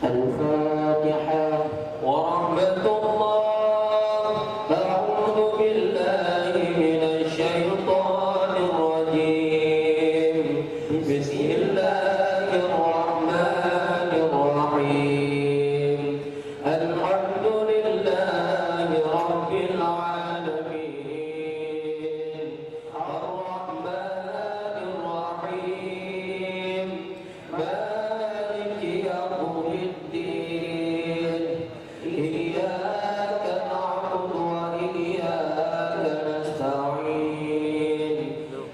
الفاتحة ورحمة الله. أعوذ بالله من الشيطان الرجيم. بسم الله الرحمن الرحيم. الحمد لله رب العالمين الرحمن الرحيم مالك يوم الدين إياك نعبد وإياك نستعين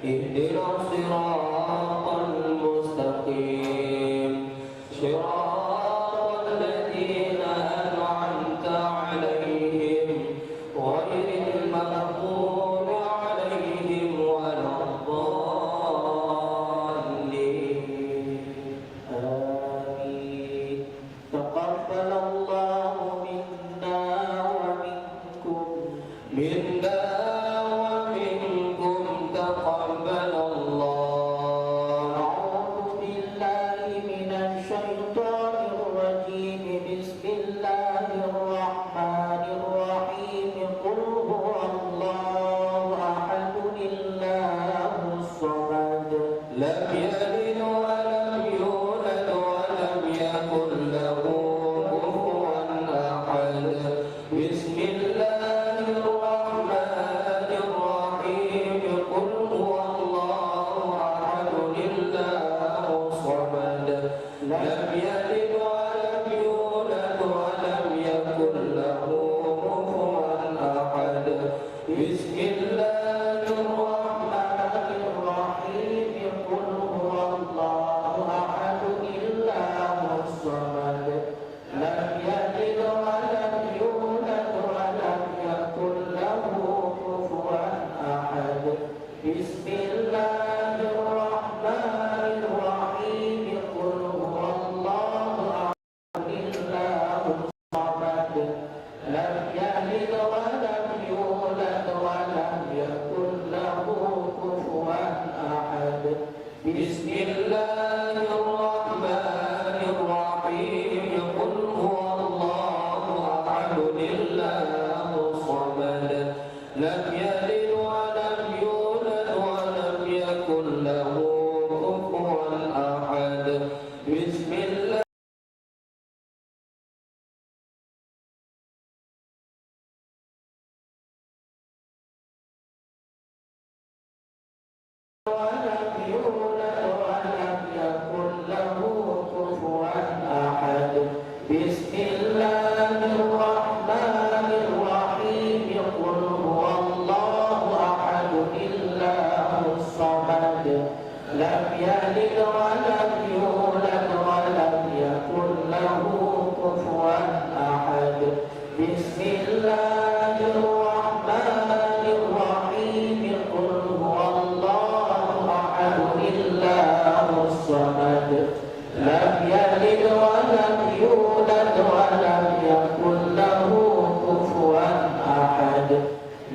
اهدنا الصراط المستقيم صراط الذين أنعمت عليهم غير المغضوب عليهم ولا الضالين آمين. تقبل الله منا ومنكم تقبل الله. أعوذ بالله من الشيطان الرجيم. بسم الله الرحمن الرحيم. قل هو الله أحد الله الصمد لم يلد ولم يولد ولم يكن له كفوا أحد. بسم الله الرحمن الرحيم. قل هو الله أحد الله الصمد لم يلد ولم يولد ولم يكن له كفوا أحد. بسم الله الرحمن الرحيم. قل هو الله أحد الله الصمد لم يلد ولم يولد ولم يكن له كفوا أحد. بسم الله الرحمن الرحيم. قل هو الله أحد الله الصمد لم يلد ولم بسم الله الرحمن الرحيم قل هو الله أحد الله الصمد لم يلد ولم يولد ولم يكن له كفوا أحد بسم الله ولم يولد ولم يكن له كفوا أحد بسم الله الرحمن الرحيم قل هو الله أحد الله الصمد لم يلد ولم يولد ولم يكن له كفوا أحد بسم الله الرحمن الرحيم قل هو الله أحد الله الصمد لم يلد ولم يولد ولم يكن له كفوا أحد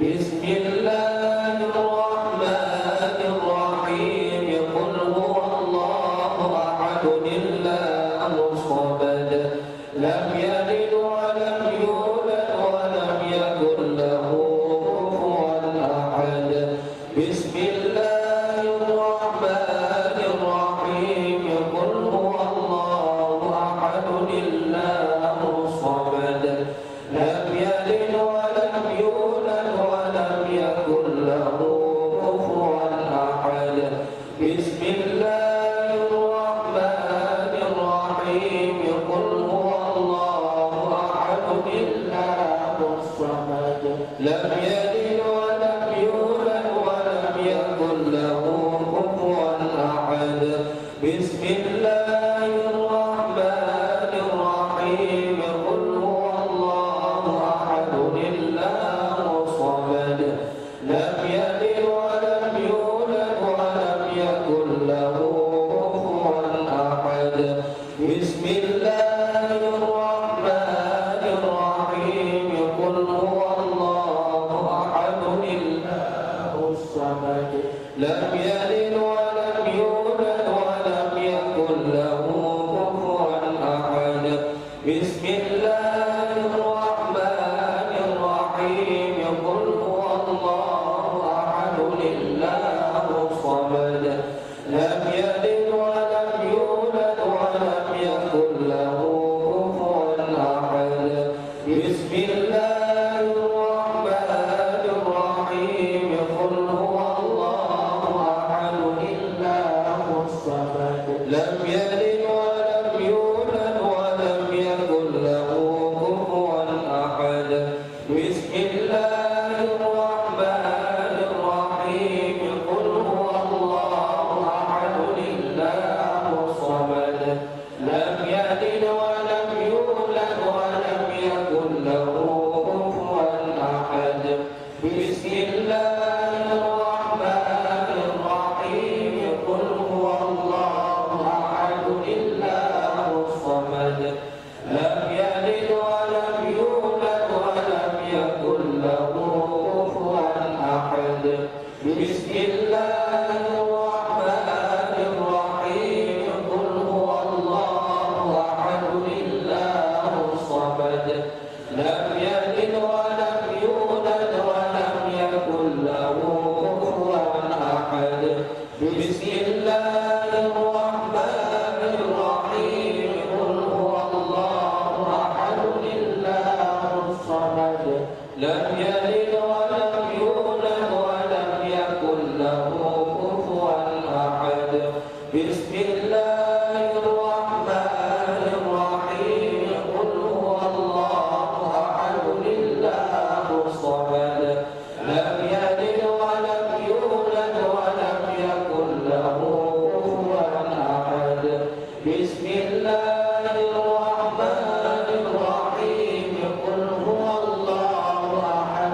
بسم الله الرحمن الرحيم قل هو الله أحد الله الصمد لم يلد ولم يولد ولم يكن له كفوا أحد بسم الله الرحمن الرحيم قل هو الله أحد الله الصمد لم يلد ولم يولد ولم يكن له كفوا أحد بسم الله الرحمن الرحيم قل هو الله أحد الله الصمد لم يلد ولم يولد ولم يكن له كفوا أحد بسم الله الرحمن الرحيم قل هو الله أحد الله الصمد لم يلد ولم يولد ولم يكن له كفوا أحد بسم الله الرحمن الرحيم قل هو الله أحد الله الصمد لم يلد ولم يولد ولم يكن له كفوا أحد بسم الله الرحمن الرحيم قل هو الله أحد الله الصمد لم يلد ولم يولد ولم يكن له كفوا أحد بسم الله الرحمن الرحيم قل هو الله أحد الله الصمد لم يلد ولم يولد ولم يكن له كفوا أحد بسم الله الرحمن الرحيم قل هو الله أحد الله الصمد لم يلد ولم يولد ولم يكن له كفوا أحد بسم الله الرحمن الرحيم قل هو الله أحد الله الصمد لم يلد ولم يولد ولم يكن له كفوا أحد بسم الله الرحمن الرحيم قل هو الله أحد الله الصمد لم يلد ولم يولد ولم يكن له كفوا أحد بسم الله الرحمن الرحيم قل هو الله أحد الله الصمد لم يلد ولم يولد ولم يكن له كفوا أحد بسم الله الرحمن الرحيم قل هو الله أحد الله الصمد لم يلد ولم يولد ولم يكن له كفوا أحد بسم الله الرحمن الرحيم قل هو الله أحد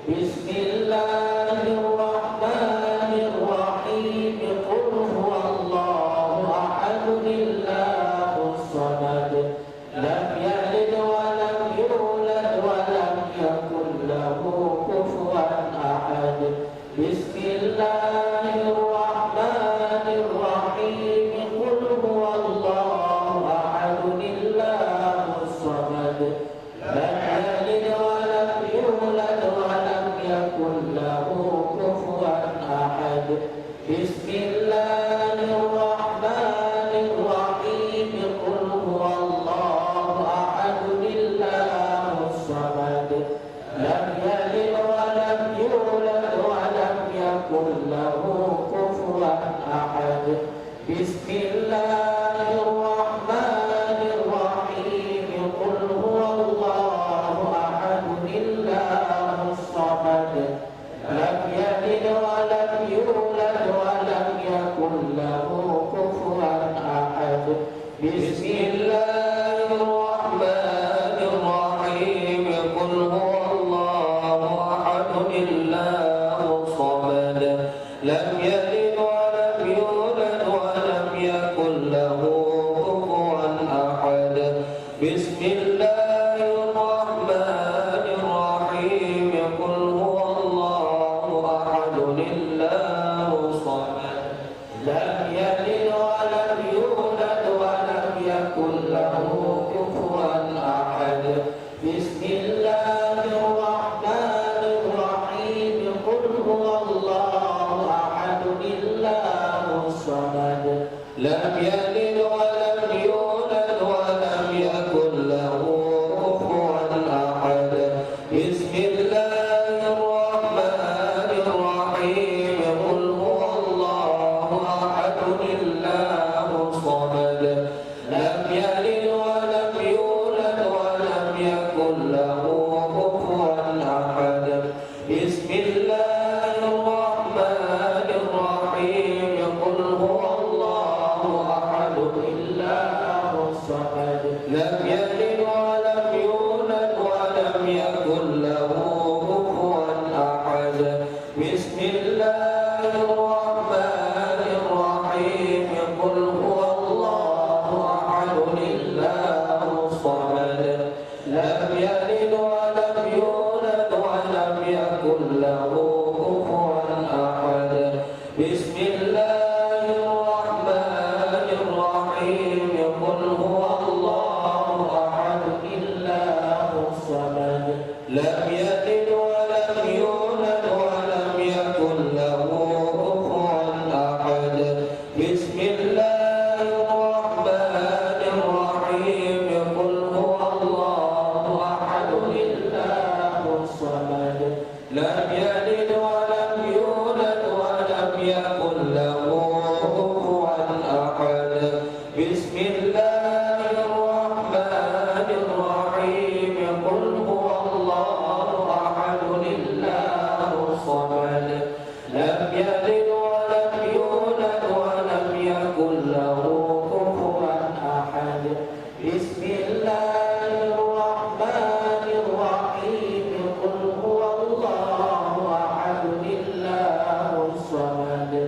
بسم الله الرحمن الرحيم قل هو الله أحد الله الصمد لم يلد ولم يولد ولم يكن له كفوا أحد بسم الله الرحمن الرحيم قل هو الله أحد الله الصمد لم يلد ولم يولد ولم يكن له كفوا أحد بسم الله الرحمن الرحيم قل هو الله أحد الله الصمد لم يلد ولم يولد ولم يكن له كفوا أحد بسم الله الرحمن الرحيم قل هو الله أحد الله الصمد لم يلد ولم يولد ولم يكن له كفوا أحد بسم الله الرحمن الرحيم قل هو الله أحد الله الصمد لم يلد ولم يولد ولم يكن له كفوا أحد بسم الله الرحمن الرحيم قل هو الله أحد الله الصمد لم يلد ولم يولد ولم يكن له كفوا أحد بسم الله الرحمن الرحيم قل هو الله أحد الله الصمد لم يلد ولم يولد ولم يكن له كفوا أحد بسم الله الرحمن الرحيم قل هو الله أحد الله الصمد لم يلد ولم يولد ولم يكن له كفوا أحد بسم الله الرحمن الرحيم قل هو الله أحد الله الصمد لم يلد ولم يولد ولم يكن له كفوا أحد بسم الله الرحمن الرحيم قل هو الله أحد الله الصمد لم يلد ولم يولد ولم يكن له كفوا أحد بسم الله الرحمن الرحيم قل هو الله أحد الله الصمد لم يلد ولم يولد ولم يكن له كفوا أحد بسم الله الرحمن الرحيم قل هو الله أحد الله الصمد لم يلد ولم يولد ولم يكن له كفوا أحد بسم الله الرحمن الرحيم قل هو الله أحد الله الصمد لم يلد ولم يولد ولم يكن له كفوا أحد بسم الله الرحمن الرحيم قل هو الله أحد الله الصمد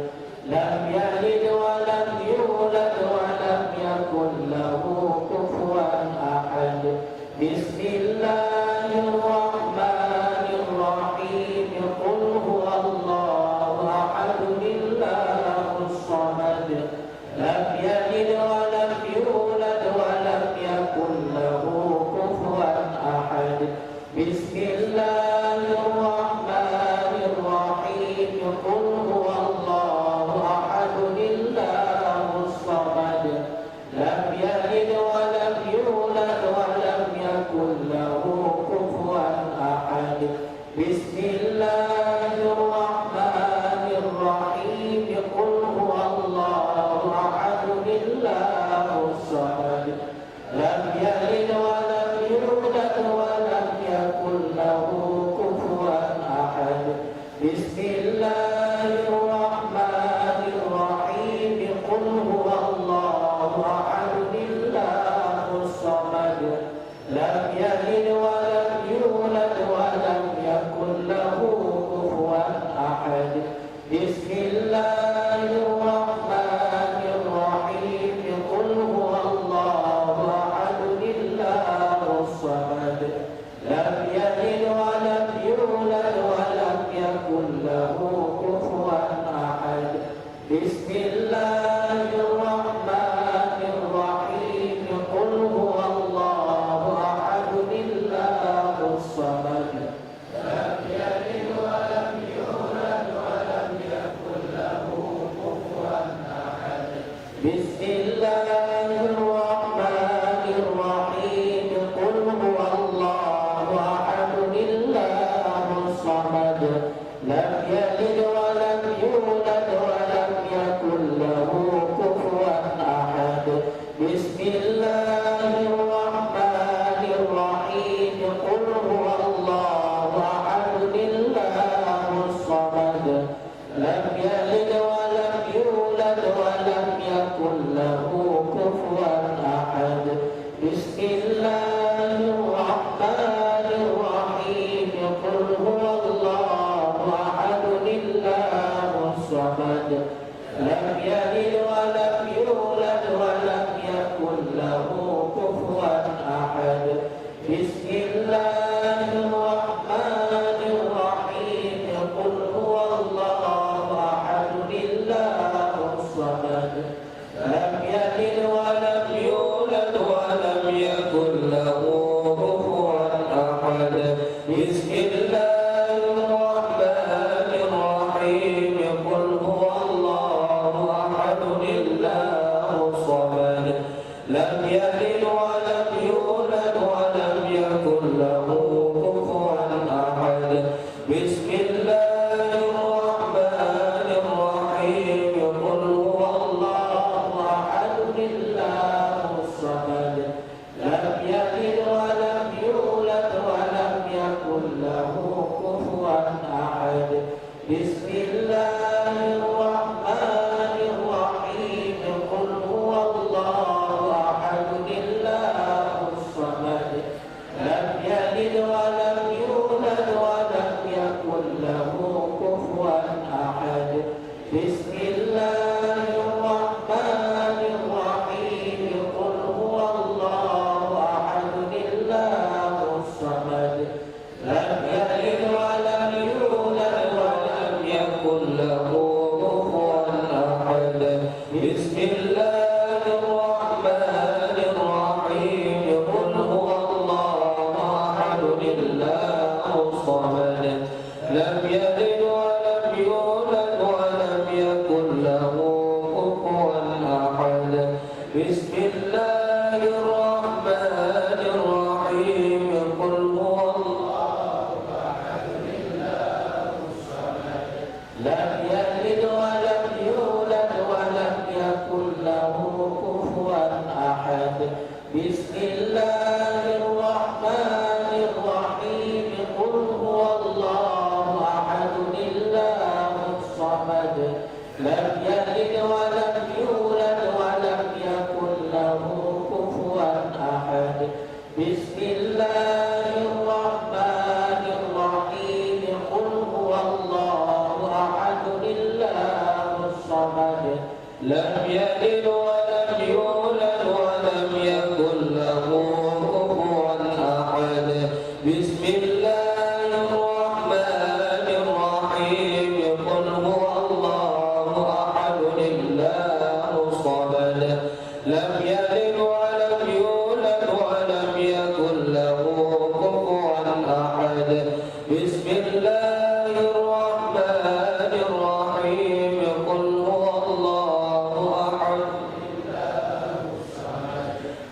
لم يلد ولم يولد ولم يكن له كفوا أحد بسم الله الرحمن الرحيم قل هو الله أحد الله الصمد لم يلد ولم يولد ولم يكن له كفوا أحد بسم الله الرحمن الرحيم قل هو الله أحد الله الصمد لم يلد ولم يولد ولم يكن له كفوا أحد بسم الله الرحمن الرحيم قل هو الله أحد الله الصمد لم يلد ولم يولد ولم يكن له كفوا أحد بسم الله الرحمن الرحيم قل هو الله أحد الله الصمد لم يلد ولم يولد ولم يكن له بسم الله الرحمن الرحيم قل هو الله أحد الله الصمد لم يلد ولم يولد ولم يكن له كفوا أحد بسم الله الرحمن الرحيم قل هو الله أحد الله الصمد لم يلد ولم يولد ولم يكن له كفوا أحد بسم الله الرحمن الرحيم قل هو الله أحد الله الصمد لم يلد ولم يولد ولم يكن له كفوا أحد بسم الله الرحمن الرحيم قل هو الله أحد الله الصمد لم يلد ولم يولد ولم يكن له كفوا أحد بسم الله الرحمن الرحيم قل هو الله أحد الله الصمد لم يلد ولم يولد ولم يكن له كفوا أحد بسم الله الرحمن الرحيم قل هو الله أحد الله الصمد لم يلد ولم يولد ولم يكن له كفوا أحد بسم الله الرحمن الرحيم قل هو الله أحد الله الصمد لم يلد ولم يولد ولم يكن له كفوا أحد بسم الله الرحمن الرحيم قل هو الله أحد الله الصمد لم يلد ولم يولد ولم يكن له كفوا أحد بسم الله الرحمن الرحيم قل هو الله أحد الله الصمد لم يلد ولم يولد ولم يكن له كفوا أحد بسم الله الرحمن الرحيم قل هو الله أحد الله الصمد لم يلد ولم يولد ولم يكن له كفوا أحد بسم الله الرحمن الرحيم قل هو الله أحد الله الصمد لم يلد ولم يولد ولم يكن له كفوا أحد بسم الله الرحمن الرحيم قل هو الله أحد الله الصمد لم يلد ولم يولد ولم يكن له كفوا أحد بسم الله الرحمن الرحيم قل هو الله أحد الله الصمد لم يلد ولم يولد ولم يكن له كفوا أحد بسم الله الرحمن الرحيم قل هو الله أحد الله الصمد لم يلد ولم يولد ولم يكن له كفوا أحد بسم الله الرحمن الرحيم قل هو الله أحد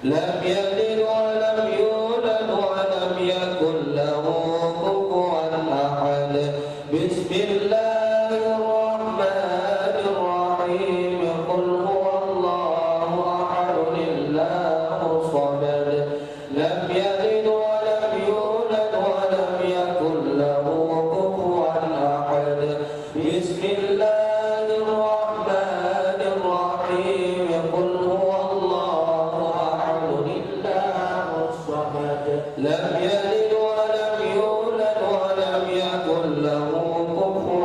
لم يلد ولم يولد ولم يكن له كفوا أحد بسم الله الرحمن الرحيم قل هو الله أحد الله الصمد لم يلد ولم يولد ولم يكن له كفوا أحد بسم الله الرحمن الرحيم قل هو الله أحد الله الصمد لم يلد ولم يولد ولم يكن له كفوا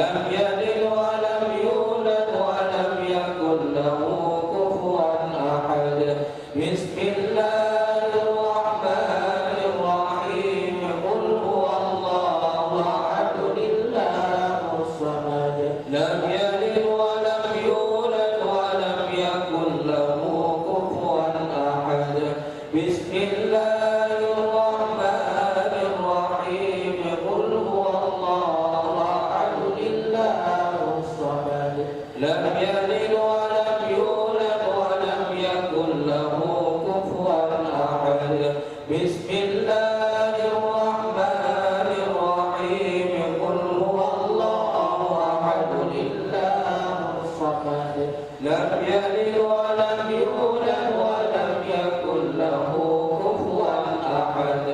لم يلد ولم يولد ولم يكن له كفوا أحد بسم الله الرحمن الرحيم قل هو الله أحد الله الصمد لم يلد ولم يولد ولم يكن له كفوا أحد بسم الله الرحمن الرحيم قل هو الله أحد الله الصمد لم يلد ولم يولد ولم يكن له كفوا أحد بسم الله الرحمن الرحيم قل هو الله أحد الله الصمد لم يلد ولم يولد ولم يكن له كفوا أحد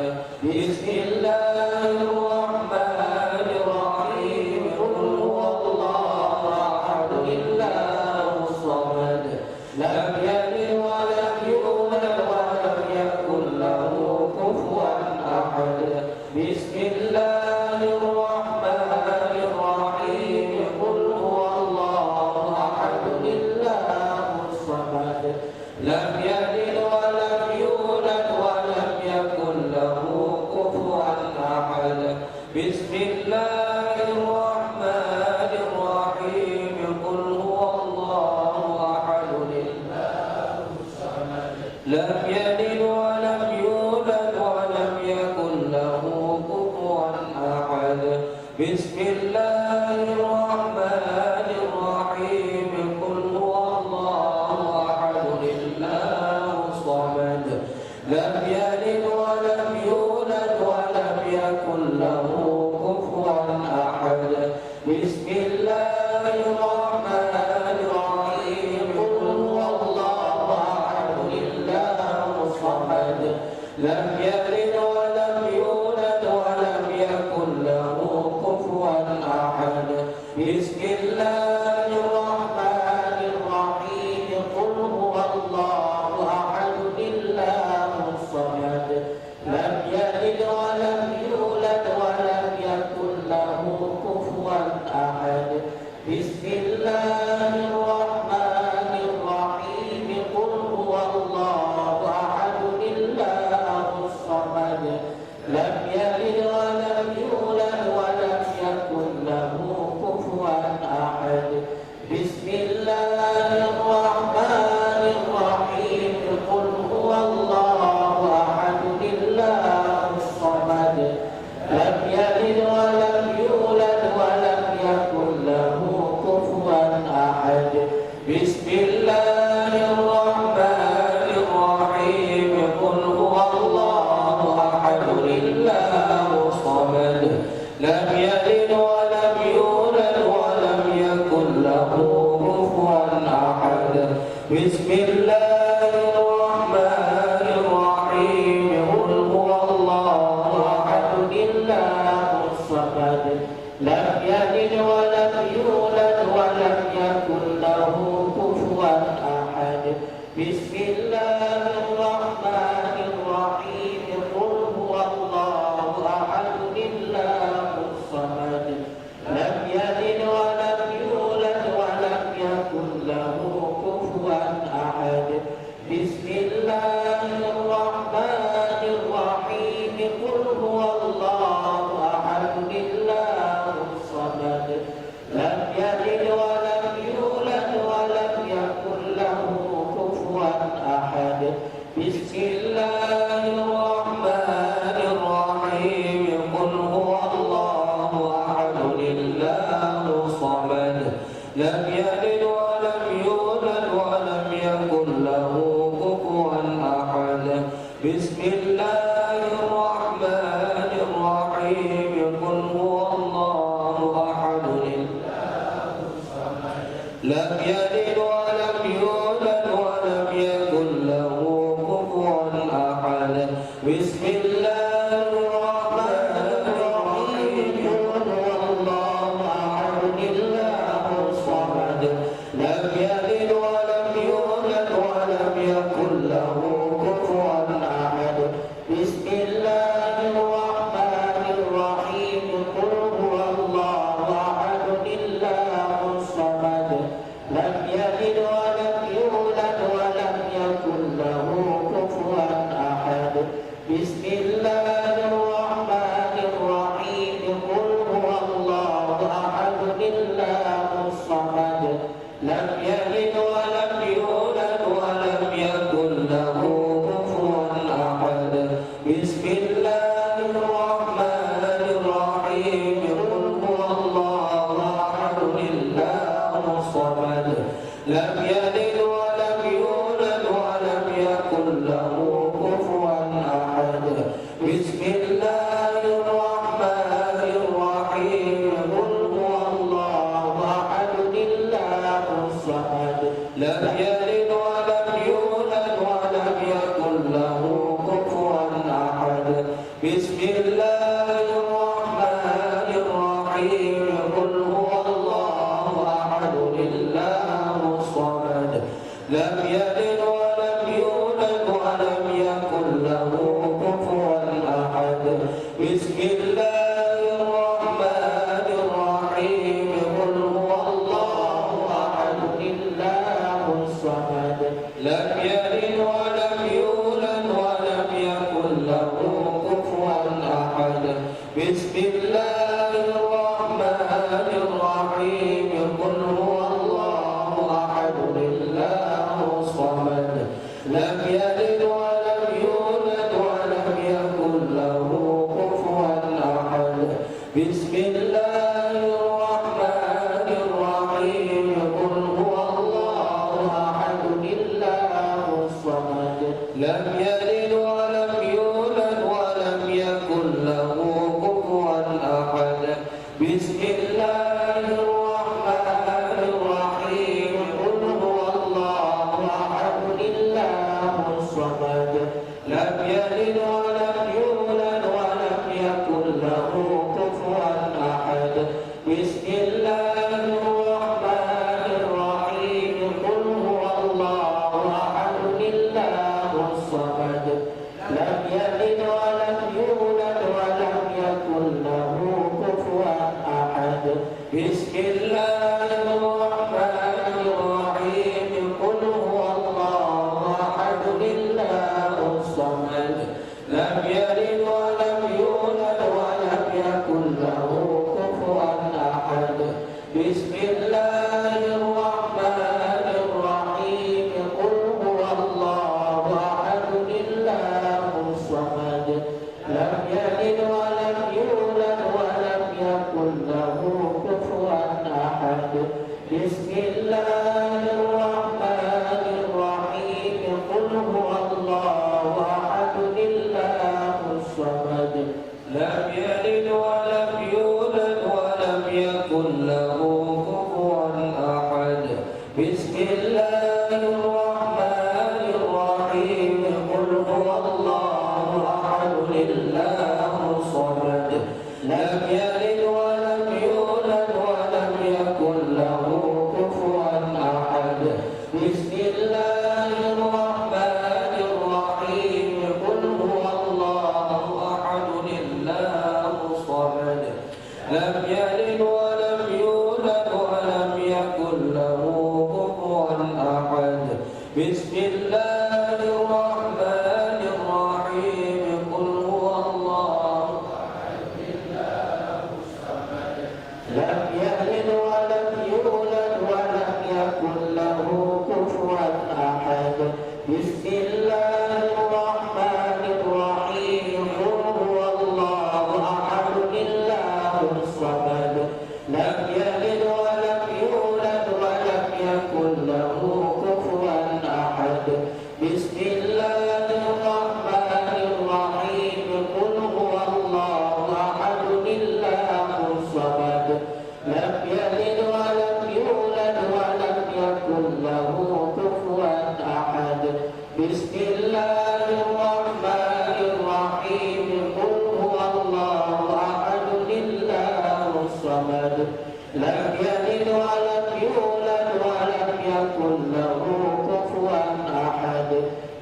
بسم الله الرحمن الرحيم قل هو الله أحد الله الصمد لم يلد ولم يولد ولم يكن له كفوا أحد بسم الله الرحمن الرحيم قل هو الله أحد الله الصمد لم يلد ولم يولد ولم يكن له كفوا أحد بسم الله الرحمن الرحيم قل هو الله أحد الله الصمد لم يلد ولم يولد ولم يكن له كفوا أحد بسم الله الرحمن الرحيم قل هو الله أحد الله الصمد لم يلد ولم يولد ولم يكن له كفوا أحد بسم الله الرحمن الرحيم قل هو الله أحد الله الصمد لم يلد ولم يولد ولم يكن له كفوا أحد بسم الله الرحمن الرحيم قل هو الله أحد الله الصمد لم يلد ولم يولد ولم يكن له كفوا أحد بسم الله الرحمن الرحيم قل هو الله أحد الله الصمد لم يلد ولم يولد ولم يكن له كفوا أحد بسم الله الرحمن الرحيم قل هو الله أحد الله الصمد لم يلد ولم يولد ولم يكن له كفوا أحد بسم الله الرحمن الرحيم قل هو الله أحد الله الصمد لم يلد ولم يولد ولم يكن له كفوا أحد بسم الله الرحمن الرحيم قل هو الله أحد الله الصمد لم يلد ولم يولد ولم يكن له كفوا أحد بسم الله الرحمن الرحيم قل هو الله أحد الله الصمد لم يلد ولم يولد ولم يكن له كفوا أحد بسم الله الرحمن الرحيم قل هو الله أحد الله الصمد لم يلد ولم يولد ولم يكن له كفوا أحد بسم الله الرحمن الرحيم قل هو الله أحد الله الصمد لم يلد ولم يولد ولم يكن له كفوا أحد بسم الله الرحمن الرحيم قل هو الله أحد الله الصمد لم يلد ولم يولد ولم يكن له كفوا أحد بسم الله الرحمن الرحيم قل هو الله أحد الله الصمد لم يلد ولم يولد ولم يكن له كفوا أحد بسم الله الرحمن الرحيم قل هو الله أحد الصمد لم يلد ولم يولد ولم يكن له كفوا أحد بسم الله الرحمن الرحيم قل هو الله أحد الله الصمد لم يلد ولم يولد ولم يكن له كفوا أحد بسم الله الرحمن الرحيم قل هو الله أحد الله الصمد لم يلد ولم يولد ولم يكن له كفوا أحد بسم الله الرحمن الرحيم قل هو الله أحد الله الصمد لم يلد ولم يولد ولم يكن له كفوا أحد بسم الله الرحمن الرحيم قل هو الله أحد الله الصمد لم يلد ولم يولد ولم يكن له كفوا أحد بسم الله الرحمن الرحيم قل هو الله أحد الله الصمد لم يلد ولم يولد ولم يكن له كفوا أحد بسم الله الرحمن الرحيم قل هو الله أحد الله الصمد لم يلد ولم يولد ولم يكن له كفوا أحد بسم الله الرحمن الرحيم قل هو الله أحد الله الصمد لم يلد ولم يولد ولم يكن له كفوا أحد بسم الله الرحمن الرحيم قل هو الله أحد الله الصمد لم يلد ولم يولد ولم يكن له كفوا أحد بسم الله الرحمن الرحيم قل هو الله أحد الله الصمد لم يلد ولم يولد ولم يكن له كفوا أحد بسم الله الرحمن الرحيم قل هو الله أحد الله الصمد لم يلد ولم يولد ولم يكن له كفوا أحد بسم الله الرحمن الرحيم قل هو الله أحد الله الصمد لم يلد ولم يولد ولم يكن له كفوا أحد بسم الله الرحمن الرحيم قل هو الله أحد الله الصمد لم يلد ولم يولد ولم يكن له كفوا أحد بسم الله الرحمن الرحيم قل هو الله أحد الله الصمد لم يلد ولم يولد ولم يكن له كفوا أحد بسم الله الرحمن الرحيم قل هو الله لم يلد ولم يولد ولم يكن له كفوا أحد بسم الله الرحمن الرحيم قل هو الله أحد الله الصمد لم يلد ولم يولد ولم يكن له كفوا أحد بسم الله الرحمن الرحيم قل هو الله أحد الله الصمد لم يلد ولم يولد ولم يكن له كفوا أحد بسم الله الرحمن الرحيم قل هو الله أحد الله الصمد لم يلد ولم يولد ولم يكن له كفوا أحد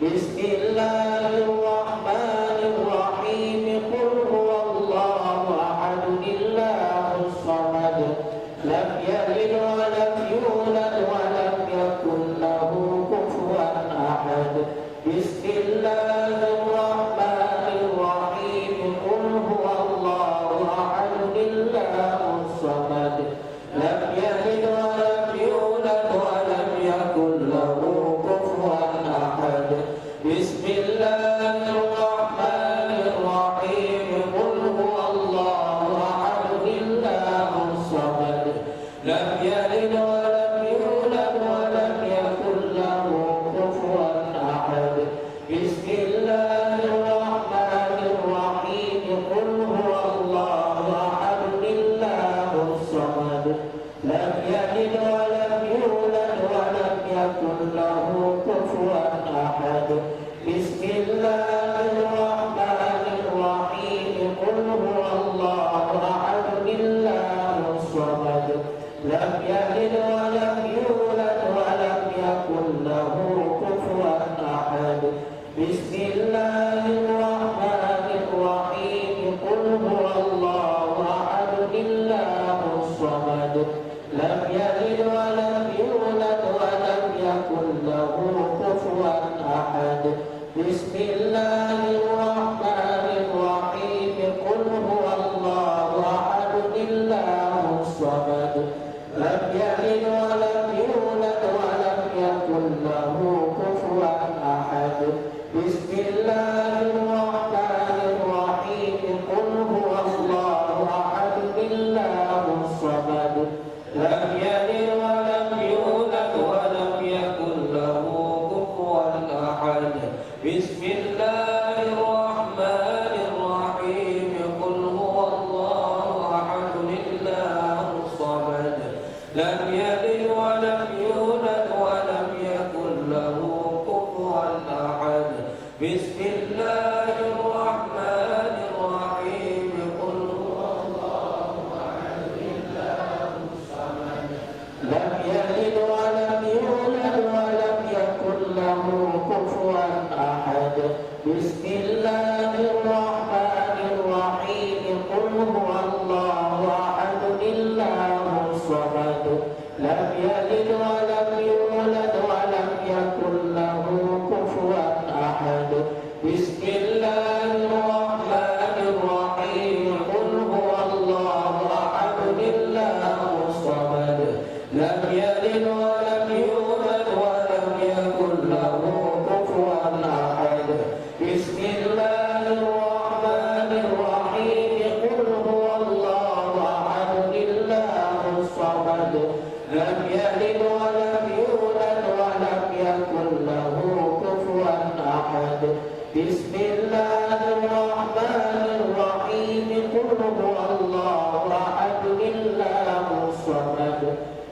بسم الله الرحمن الرحيم قل هو الله أحد الله الصمد لم يلد ولم يولد ولم يكن له كفوا أحد بسم الله الرحمن الرحيم قل هو الله أحد الله الصمد لم يلد ولم يلد ولم يولد ولم يكن له كفوا أحد بسم الله الرحمن الرحيم قل هو الله أحد الله الصمد لم يلد ولم يولد ولم يكن له كفوا أحد بسم الله الرحمن الرحيم قل هو الله أحد الله الصمد لم يلد ولم يولد ولم يكن له كفوا أحد بسم الله الرحمن الرحيم قل هو الله أحد الله الصمد لم يلد ولم يولد ولم يكن له كفوا أحد بسم الله الرحمن الرحيم قل هو الله أحد الله الصمد لم يلد ولم يولد ولم يكن له كفوا أحد بسم الله الرحمن الرحيم قل هو الله أحد الله الصمد لم يلد ولم يولد ولم يكن له كفوا أحد بسم الله الرحمن الرحيم قل هو الله أحد الله الصمد لم يلد ولم يولد ولم يكن له كفوا أحد بسم الله الرحمن الرحيم قل هو الله أحد الله الصمد لم يلد ولم يولد ولم يكن له كفوا أحد بسم الله الرحمن الرحيم قل هو الله أحد الله الصمد لم يلد ولم يولد ولم يكن له كفوا أحد بسم الله الرحمن الرحيم قل هو الله أحد الله الصمد لم يلد ولم يولد ولم يكن له كفوا أحد بسم الله الرحمن الرحيم قل هو الله أحد الله الصمد لم يلد ولم يولد ولم يكن له كفوا أحد بسم الله الرحمن الرحيم قل هو الله أحد الله الصمد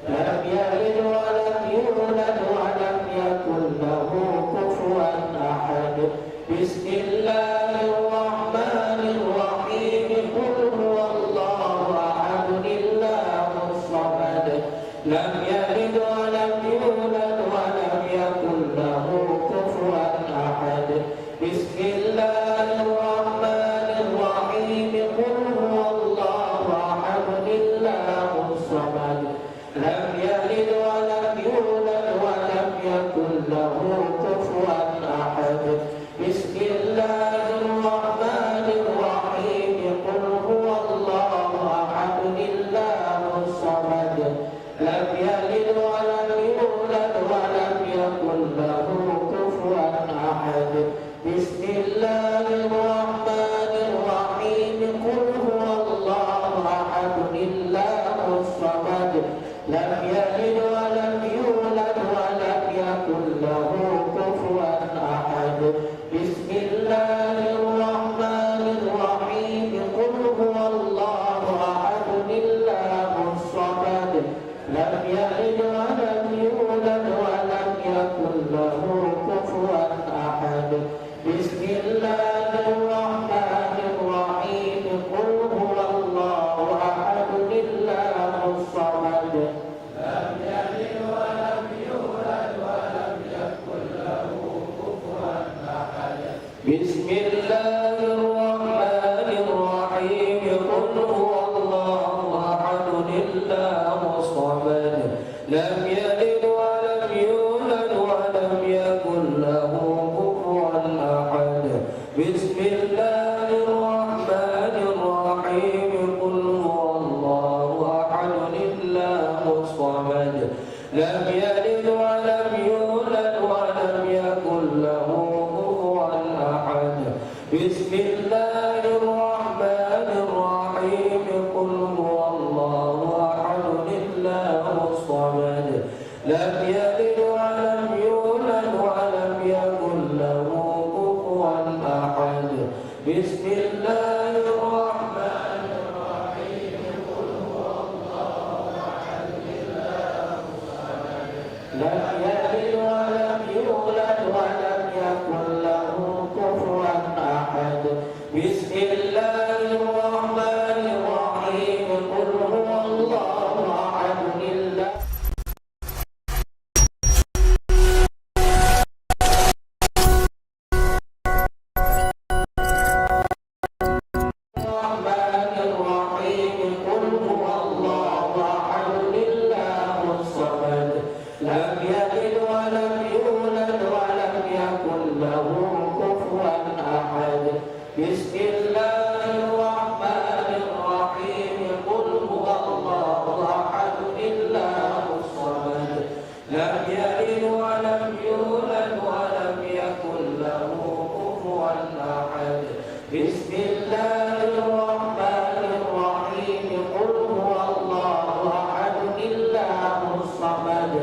لم يلد ولم يولد ولم يكن له كفوا أحد بسم الله الرحمن الرحيم قل هو الله أحد الله الصمد لم يلد ولم يولد ولم يكن له كفوا أحد بسم الله الرحمن الرحيم قل هو الله أحد الله الصمد لم يلد ولم يولد ولم يكن له كفوا أحد بسم الله الرحمن الرحيم قل هو الله أحد الله الصمد لم يلد ولم يولد ولم يكن له كفوا أحد بسم الله الرحمن الرحيم قل هو الله أحد الله الصمد لم يلد ولم يولد ولم يكن له كفوا أحد بسم الله الرحمن الرحيم قل هو الله أحد الله الصمد لم يلد ولم يولد ولم يكن له كفوا أحد بسم الله الرحمن الرحيم قل هو الله أحد الله الصمد لم يلد ولم يولد ولم يكن له كفوا أحد بسم الله الرحمن الرحيم قل هو الله أحد الله الصمد لم يلد ولم يولد ولم يكن له كفوا أحد بسم الله الرحمن الرحيم قل هو الله أحد الله الصمد لم يلد ولم يولد ولم يكن له كفوا أحد بسم الله الرحمن الرحيم قل هو الله أحد الله الصمد الصمد لم يلد ولم يولد ولم يكن له كفوا أحد بسم الله الرحمن الرحيم قل هو الله أحد الله الصمد لم يلد ولم يولد ولم يكن له كفوا أحد بسم الله الرحمن الرحيم قل هو الله أحد الله الرحمن الرحيم قل هو الله أحد الله الصمد لم يلد ولم يولد ولم يكن له كفوا أحد بسم الله الرحمن الرحيم قل هو الله أحد الله الصمد لم يلد ولم يولد ولم يكن له كفوا أحد بسم الله الرحمن الرحيم قل هو الله أحد الله الصمد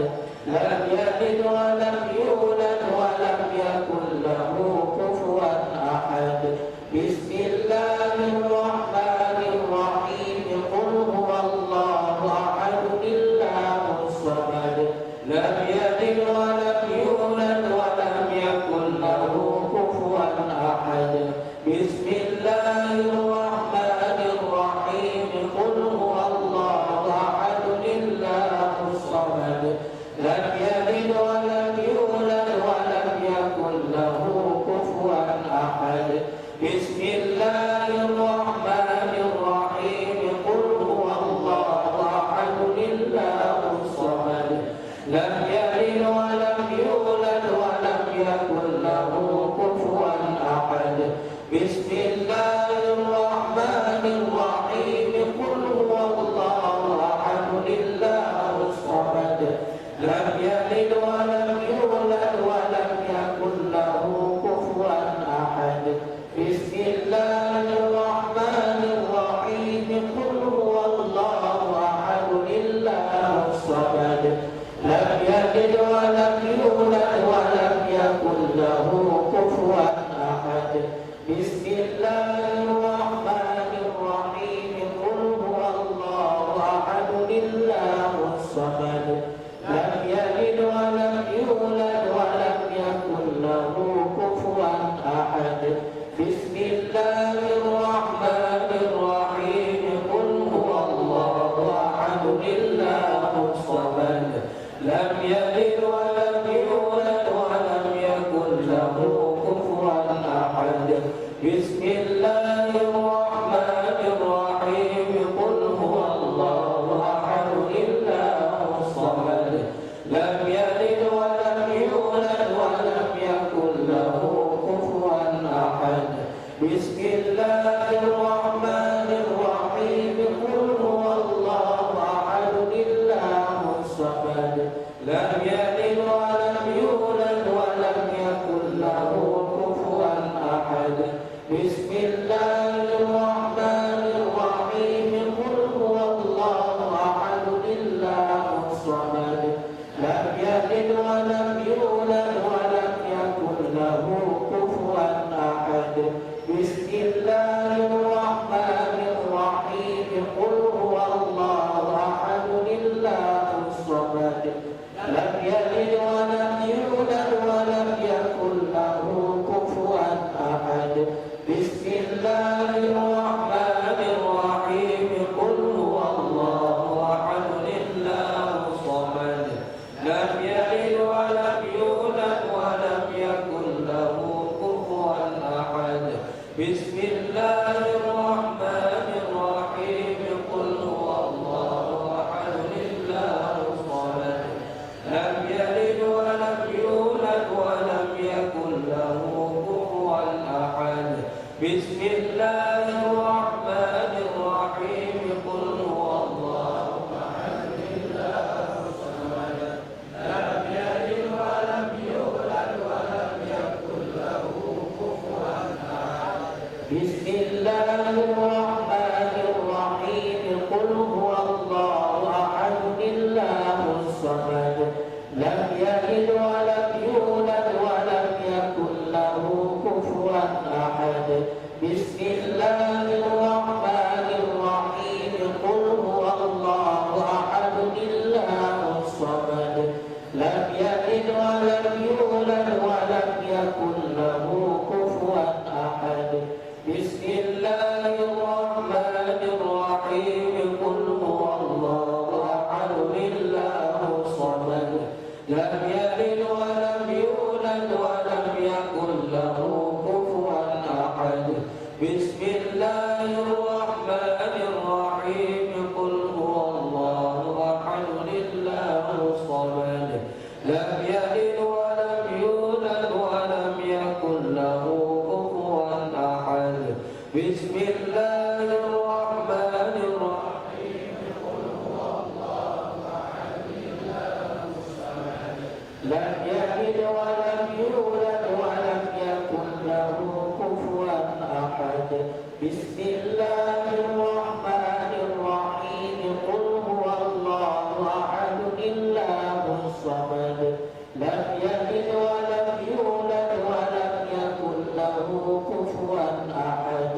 لم يلد ولم يولد ولم يكن له كفوا أحد بسم الله الرحمن الرحيم قل هو الله أحد الله الصمد لم يلد ولم يولد ولم يكن له كفوا أحد بسم الله الرحمن الرحيم قل هو الله أحد الله الصمد لم يلد ولم يولد ولم يكن له كفوا أحد بسم الله الرحمن الرحيم قل هو الله أحد الله الصمد لم يلد ولم يولد ولم يكن له كفوا أحد بسم الله الرحمن الرحيم قل هو الله أحد الله الصمد لم يلد ولم يولد ولم يكن له كفوا أحد بسم الله الرحمن الرحيم قل هو الله أحد الله الصمد لم يلد ولم يولد ولم يكن له كفوا أحد بسم الله الرحمن الرحيم قل هو الله أحد الله الصمد لم يلد ولم يولد ولم يكن له كفوا أحد بسم الله الرحمن الرحيم قل هو الله أحد الله الصمد لم يلد ولم يولد ولم يكن له كفوا أحد بسم الله الرحمن الرحيم قل هو الله أحد الله الصمد لم يلد ولم يولد ولم يكن له كفوا أحد بسم الله الرحمن الرحيم قل هو الله أحد الله الصمد لم يلد ولم يولد ولم يكن له كفوا أحد بسم الله الرحمن الرحيم قل هو الله أحد الله الصمد لم يلد ولم يولد ولم يكن له كفوا أحد بسم الله الرحمن الرحيم قل هو الله أحد الله الصمد لم يلد ولم يولد ولم يكن له كفوا أحد بسم الله الرحمن الرحيم قل هو الله أحد الله الصمد لم يلد ولم يولد ولم يكن له كفوا أحد بسم الله الرحمن الرحيم قل هو الله أحد الله الصمد لم يلد الصمد لم يلد ولم يولد ولم يكن له كفوا أحد بسم الله الرحمن الرحيم قل هو الله أحد الله الصمد لم يلد ولم يولد ولم يكن له كفوا أحد بسم الله الرحمن الرحيم قل هو الله أحد الله الصمد لم يلد ولم يولد ولم يكن له كفوا أحد بسم الله الرحمن الرحيم قل هو الله أحد الله الصمد لم يلد ولم يولد ولم يكن له كفوا أحد بسم الله الرحمن الرحيم قل هو الله أحد الله الصمد لم يلد ولم يولد ولم يكن له كفوا أحد بسم الله الرحمن الرحيم قل هو الله أحد الله الصمد لم يلد ولم يولد ولم يكن له كفوا أحد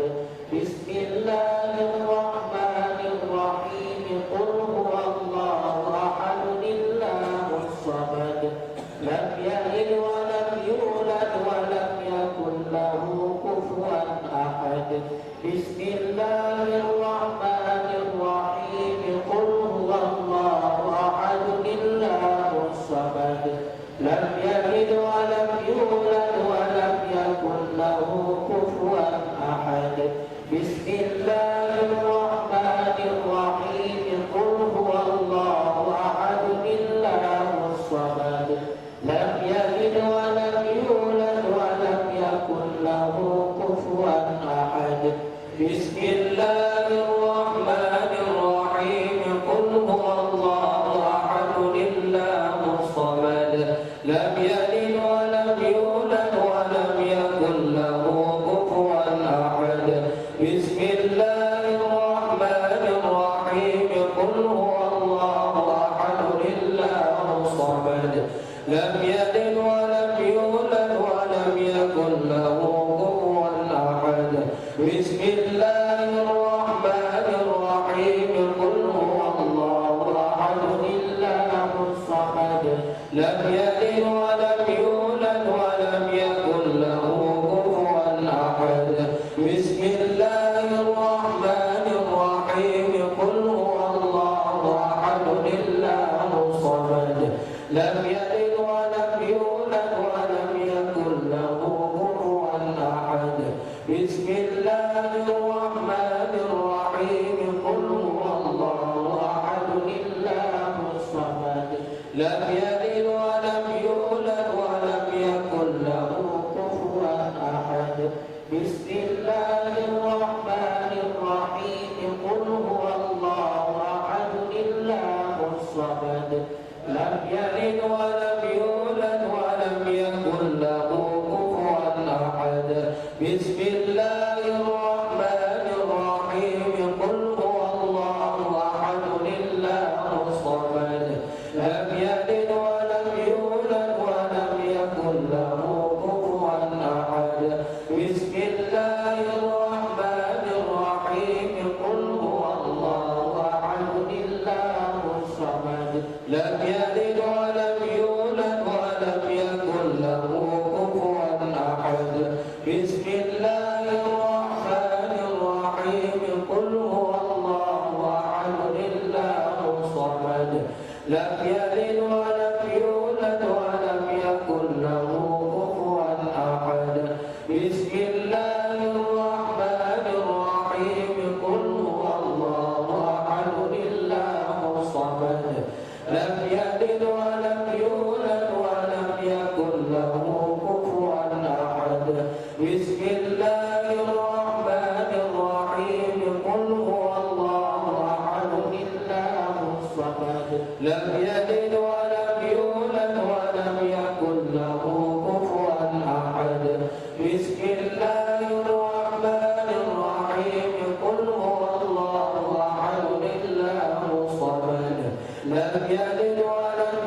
بسم الله الرحمن الرحيم قل هو الله أحد الله الصمد لم يلد ولم يولد ولم يكن له كفوا أحد بسم الله الرحمن الرحيم قل هو الله أحد الله الصمد لم يلد ولم يولد ولم يكن له كفوا أحد بسم الله الرحمن الرحيم قل هو الله أحد الله الصمد لم يلد ولم يولد ولم يكن له كفوا أحد بسم الله الرحمن الرحيم قل هو الله أحد الله الصمد لم يلد ولم يولد ولم يكن له كفوا أحد بسم الله الرحمن الرحيم قل هو الله أحد الله الصمد لم يلد ولم يولد ولم يكن له كفوا أحد بسم الله الرحمن الرحيم قل هو الله أحد الله الصمد لم يلد ولم يولد ولم يكن له كفوا أحد بسم الله الرحمن الرحيم قل هو الله أحد الله الصمد لم يلد ولم يولد ولم يكن له كفوا أحد بسم الله الرحمن الرحيم قل هو الله أحد الله الصمد لم يلد ولم يولد ولم يكن له كفوا أحد بسم الله الرحمن الرحيم قل هو الله أحد الله الصمد لم يلد ولم يولد ولم يكن له كفوا أحد بسم الله الرحمن الرحيم قل هو الله أحد الله الصمد لم يلد ولم يولد ولم يكن له كفوا أحد بسم الله الرحمن الرحيم قل هو الله أحد الله الصمد لم يلد ولم يولد ولم يكن له كفوا أحد بسم الله الرحمن الرحيم قل هو الله أحد الله الصمد لم يلد ولم يولد ولم يكن له كفوا أحد بسم الله الرحمن الرحيم قل هو الله أحد الله الصمد لم يلد ولم يولد ولم يكن له كفوا أحد بسم الله الرحمن الرحيم قل هو الله أحد الله الصمد لم يلد ولم يولد ولم يكن له كفوا أحد بسم الله الرحمن الرحيم قل هو الله أحد الله الصمد لم يلد ولم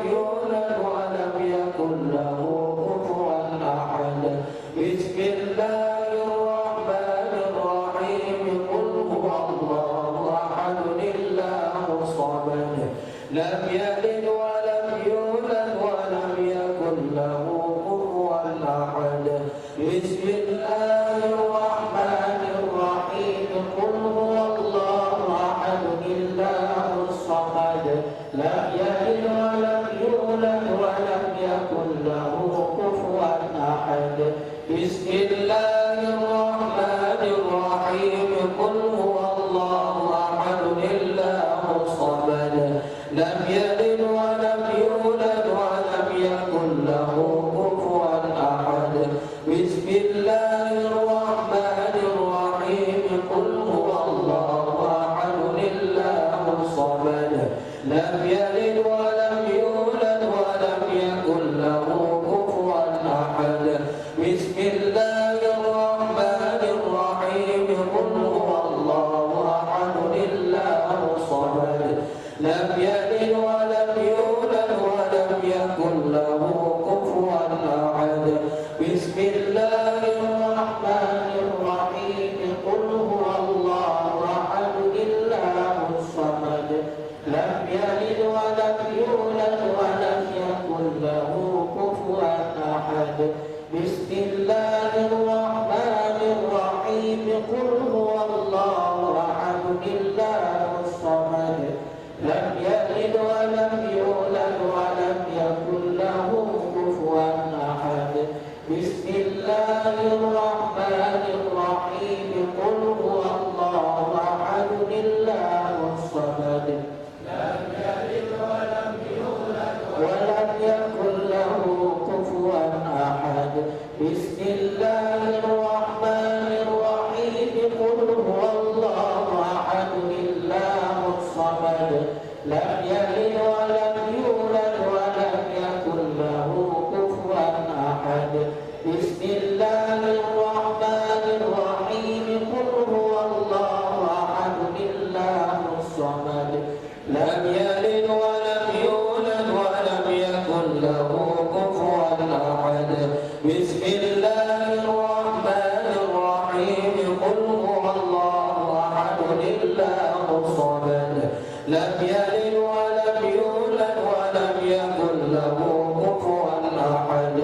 بسم الله الرحمن الرحيم قل هو الله أحد الله الصمد لم يلد ولم يولد ولم يكن له كفوا أحد بسم الله الرحمن الرحيم قل هو الله أحد الله الصمد لم يلد ولم يولد ولم يكن له كفوا أحد بسم الله الرحمن الرحيم قل هو الله أحد الله الصمد لم يلد ولم يولد ولم يكن له كفوا أحد بسم الله الرحمن الرحيم قل هو الله أحد الله الصمد لم يلد ولم يولد ولم يكن له كفوا أحد بسم الله الرحمن الرحيم قل هو الله أحد الله الصمد لم يلد ولم يولد ولم يكن له كفوا أحد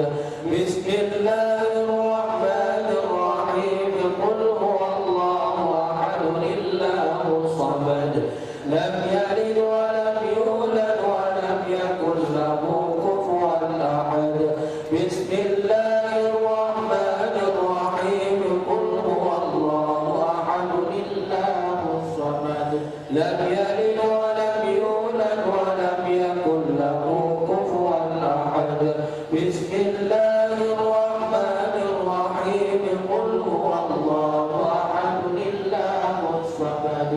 بسم الله الرحمن الرحيم قل هو الله أحد الله الصمد لم يلد ولم يولد ولم يكن له كفوا أحد بسم الله الرحمن الرحيم قل هو الله أحد الله الصمد لم يلد ولم يولد ولم يكن له كفوا أحد بسم الله الرحمن الرحيم قل هو الله أحد الله الصمد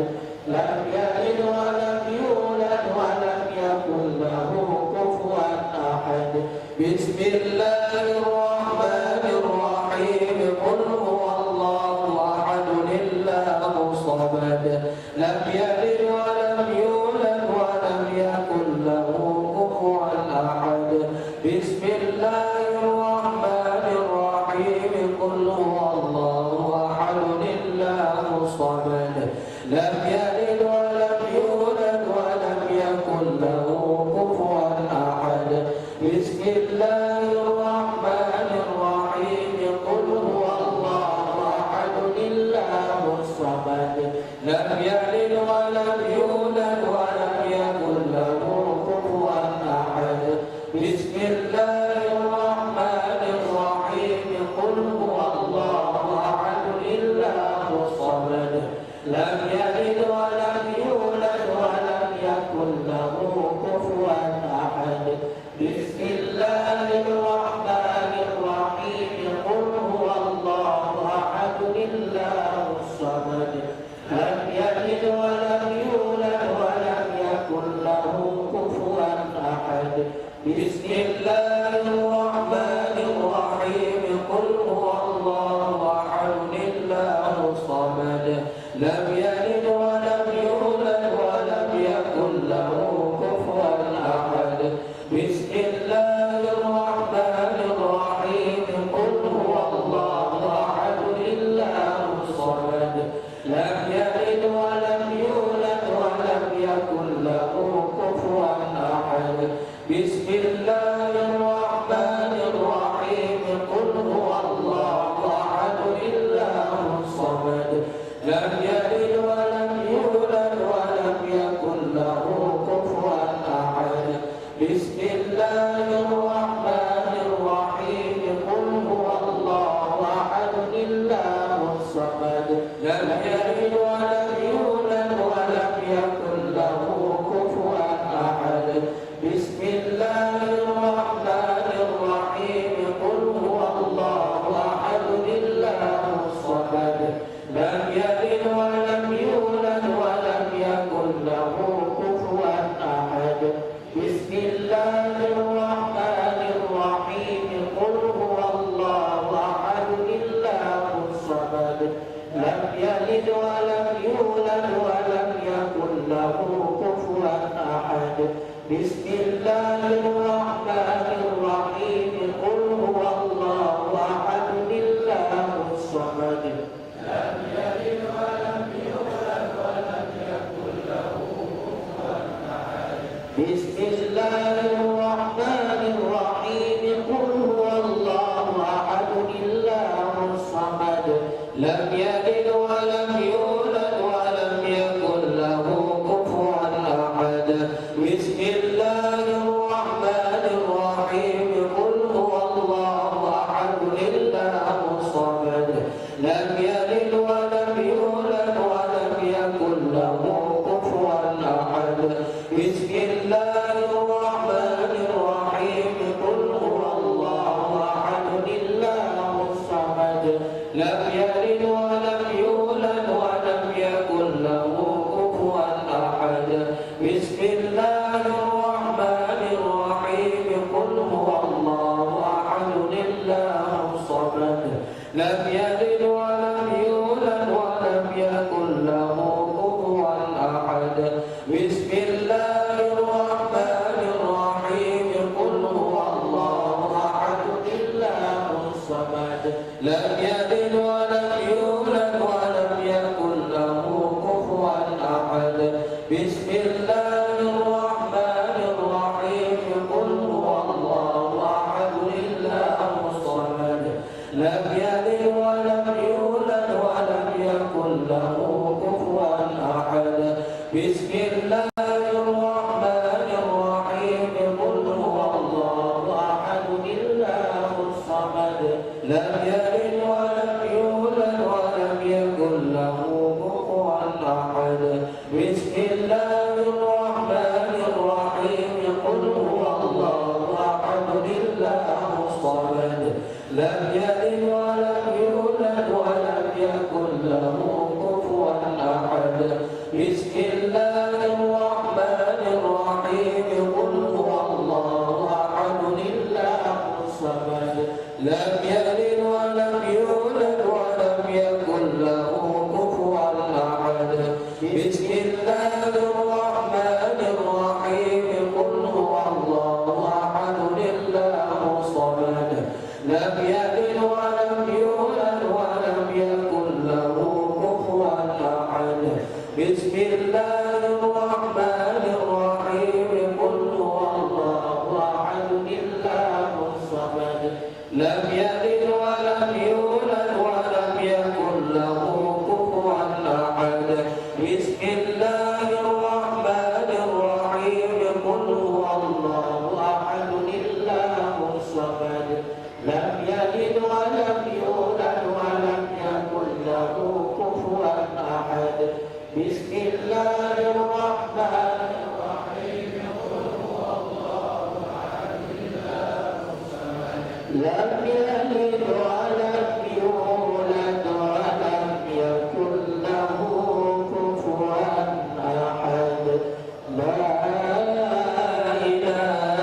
لم يلد ولم يولد ولم يكن له كفوا أحد بسم الله الرحمن الرحيم قل هو الله أحد الله الصمد لم يلد ولم يولد ولم يكن له كفوا أحد بسم الله الرحمن الرحيم قل هو الله أحد الله الصمد لم يلد ولم يولد ولم يكن له كفوا أحد بسم الله الرحمن الرحيم قل هو الله أحد الله الصمد لم يلد ولم يولد ولم يكن له كفوا أحد بسم الله الرحمن الرحيم قل هو الله أحد الله الصمد لم يلد ولم يولد ولم يكن له كفوا أحد بسم الله الرحمن الرحيم قل هو الله أحد الله الصمد لم يلد ولم يولد ولم يكن له كفوا أحد بسم الله الرحمن الرحيم قل هو الله أحد الله الصمد لم يلد ولم يولد ولم يكن له كفوا أحد بسم الله الرحمن الرحيم قل هو الله أحد الله الصمد لم يلد ولم يولد ولم يكن له كفوا أحد بسم الله الرحمن الرحيم قل هو الله أحد الله الصمد لم يلد ولم يولد ولم يكن له كفوا أحد بسم الله الرحمن الرحيم قل هو الله أحد الله الصمد لم يلد ولم يولد ولم يكن له كفوا أحد بسم الله الرحمن الرحيم قل هو الله أحد الله الصمد لم يلد ولم يولد ولم يكن له كفوا أحد بسم الله الرحمن الرحيم قل هو الله أحد الله الصمد لم يلد ولم يولد ولم يكن له كفوا أحد بسم الله الرحمن الرحيم قل هو الله أحد الله الصمد لم يلد ولم يولد ولم يكن له كفوا أحد بسم الله الرحمن الرحيم قل هو الله أحد لم يلد ولم يولد ولم يكن له كفوا أحد بسم الله الرحمن الرحيم قل هو الله أحد الله الصمد لم يلد ولم يولد ولم يكن له كفوا أحد بسم الله الرحمن الرحيم قل هو الله أحد الله الصمد لم يلد ولم يولد ولم يكن له كفوا أحد بسم الله الرحمن الرحيم قل هو الله أحد الله الصمد لم يلد ولم يولد ولم يكن له كفوا أحد بسم الله الرحمن الرحيم قل هو الله أحد الله الصمد لم يلد ولم يولد ولم يكن له كفوا أحد بسم الله الرحمن الرحيم قل هو الله أحد الله الصمد لم يلد ولم يولد ولم يكن له كفوا أحد بسم الله الرحمن الرحيم قل هو الله أحد الله الصمد لم يلد ولم يولد ولم يكن له كفوا أحد بسم الله الرحمن الرحيم قل هو الله أحد الله الصمد لم يلد ولم يولد ولم يكن له كفوا أحد بسم الله الرحمن الرحيم قل هو الله أحد الله الصمد لم يلد ولم يولد ولم يكن له كفوا أحد لا إله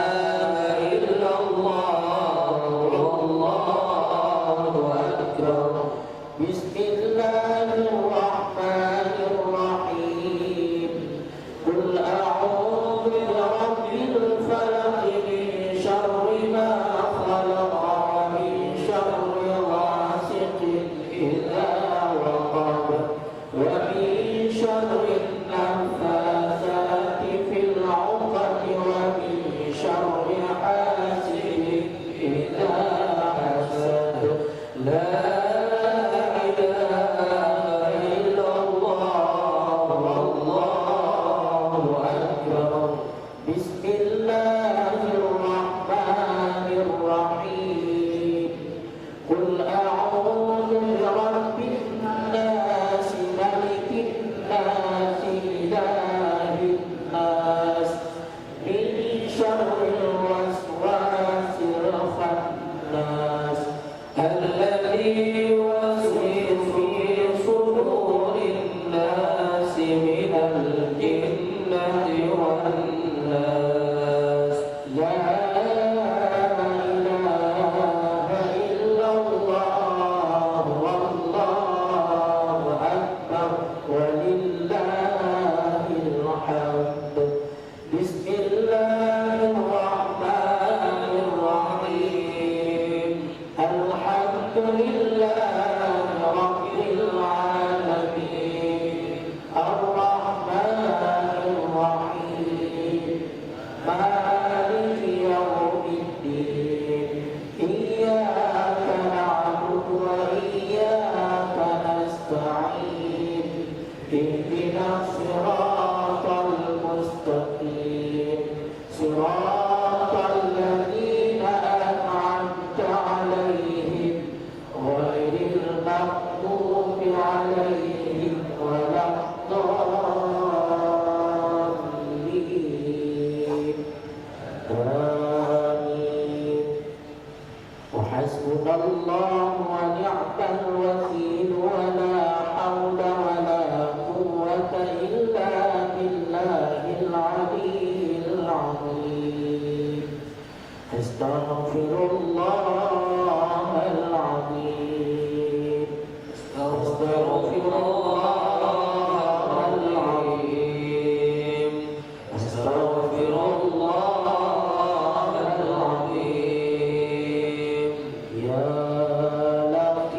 إلا الله والله أكبر بسم الله الرحمن الرحيم قل أعوذ برب الفلق من شر ما خلق ومن شر غاسق إذا وقب ومن شر النفاثات في العقد ومن شر حاسد إذا حسد لا إله إلا الله والله أكبر بسم الله الرحمن الرحيم قل أعوذ برب الناس ملك الناس إله الناس من شر الوسواس الخناس الذي يوسوس في صدور الناس من الجنة والناس لا إله إلا الله والله أكبر ولله الحمد بسم الله الرحمن الرحيم الحمد لله رب العالمين الرحمن الرحيم مالك يوم الدين إياك نعبد وإياك نستعين اهدنا الصراط المستقيم صراط الذين أنعمت عليهم غير المغضوب عليهم ولا الضالين آمين وحسبنا الله ونعم الوكيل ولا حول ولا قوة إلا بالله العلي العظيم استغفر الله العظيم استغفر الله العظيم استغفر الله العظيم يا لطيف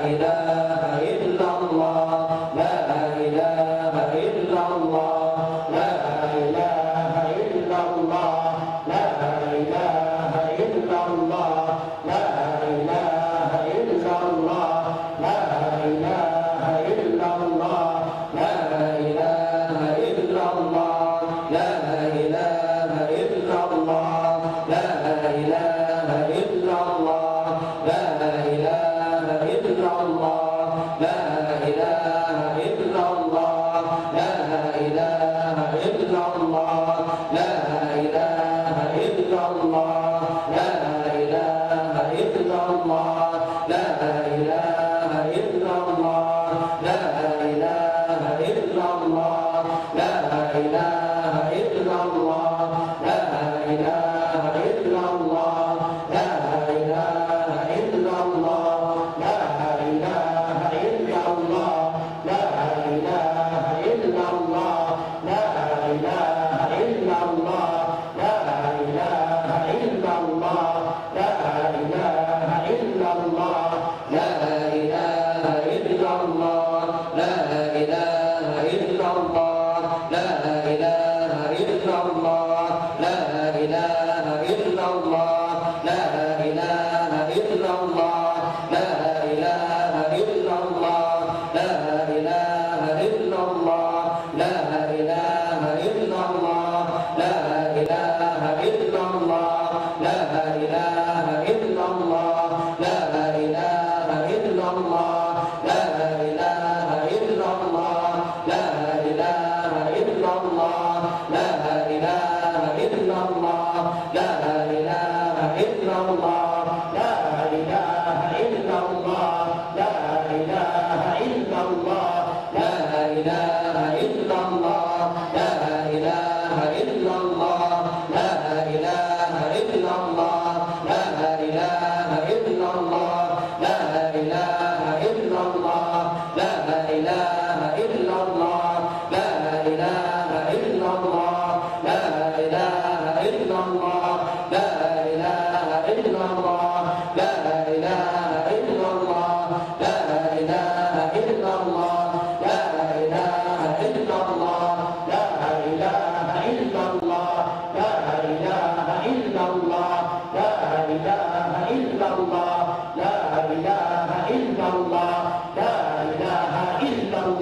إله إلا الله ilaha illallah, la ilaha illallah, la ilaha illallah, la ilaha illallah, la ilaha illallah, la ilaha illallah, la ilaha illallah, la ilaha illallah, la ilaha illallah, la ilaha illallah, la ilaha illallah, la ilaha illallah, la ilaha illallah, la ilaha illallah, la ilaha illallah, la ilaha illallah, la ilaha illallah.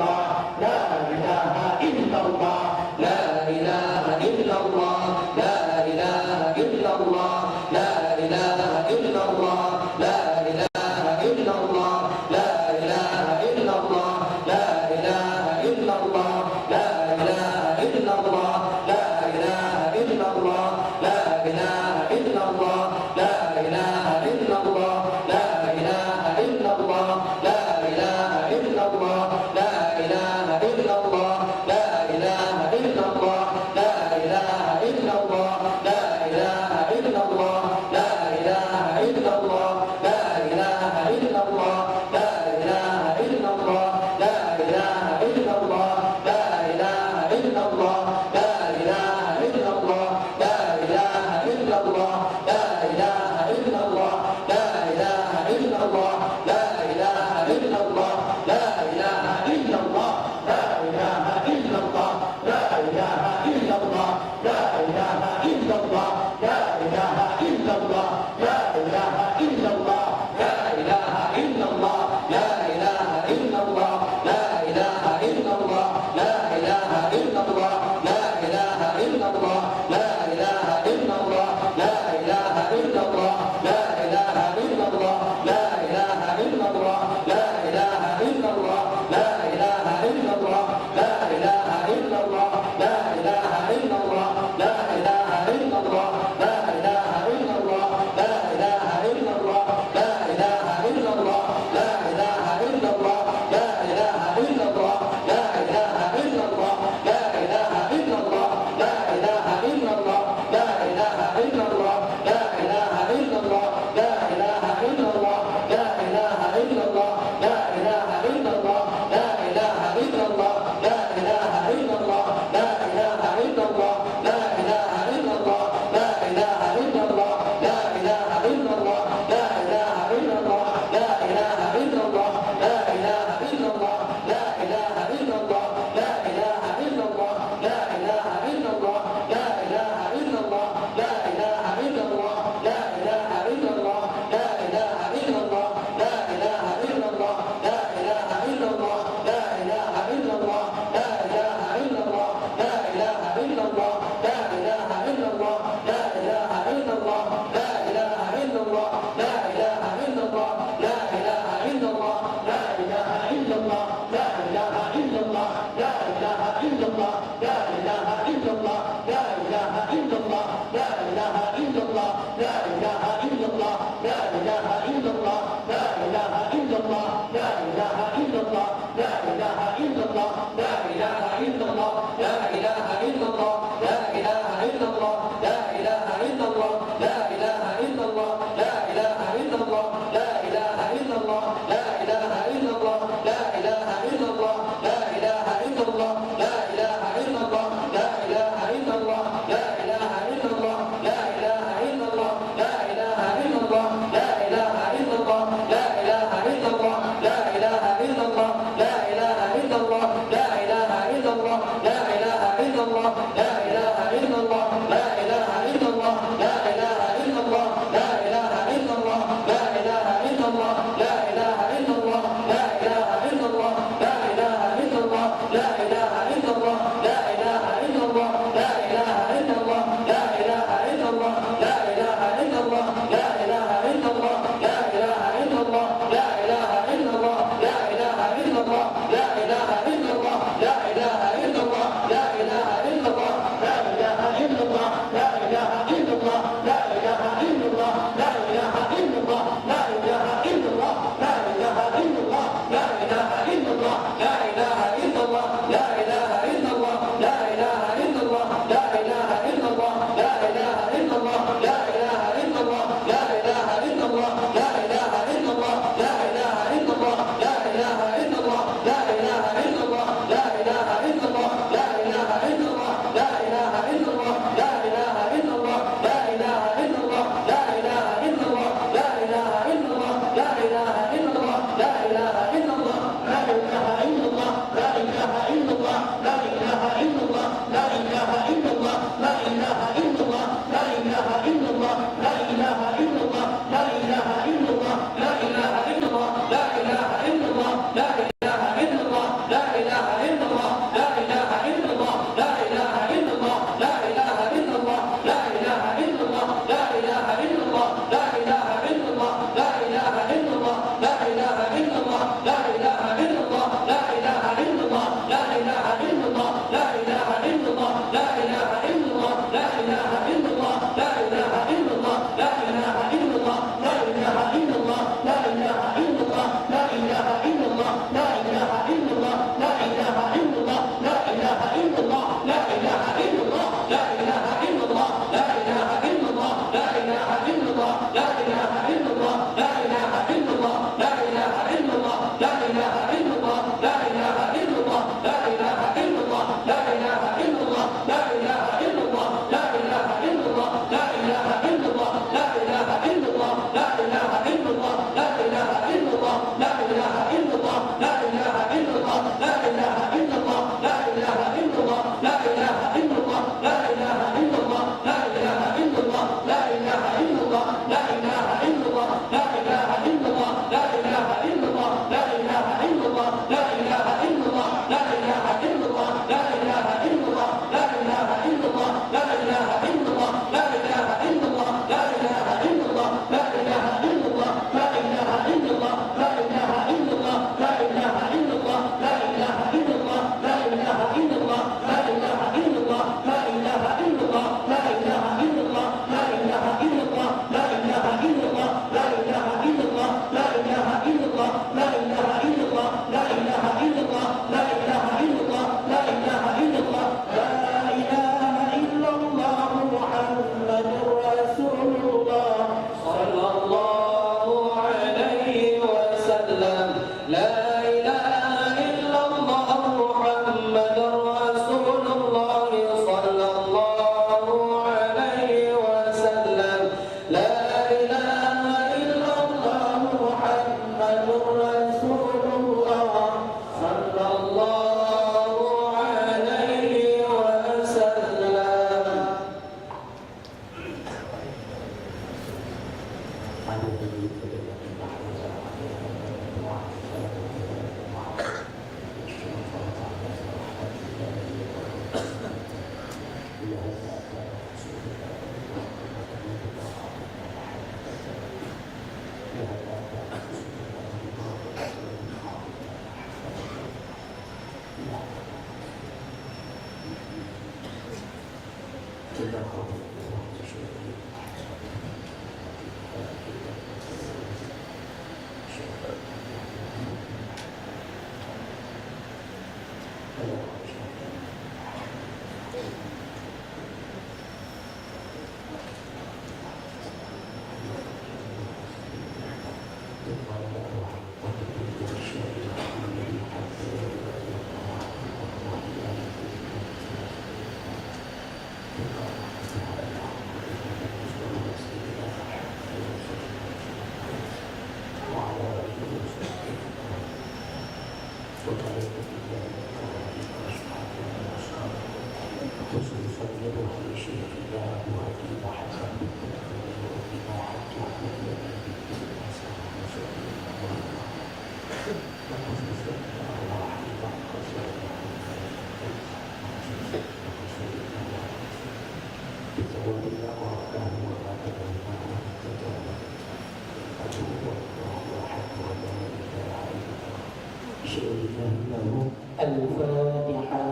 الفاتحة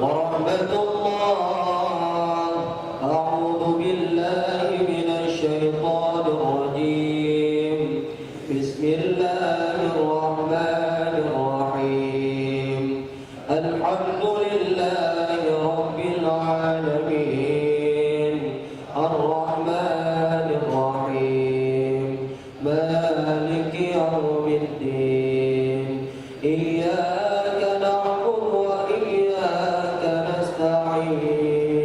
ورحمة الله. أعوذ بالله من الشيطان الرجيم. بسم الله الرحمن الرحيم. الحمد لله رب العالمين الرحمن الرحيم مالك يوم الدين. إياك نعبد وإياك نستعين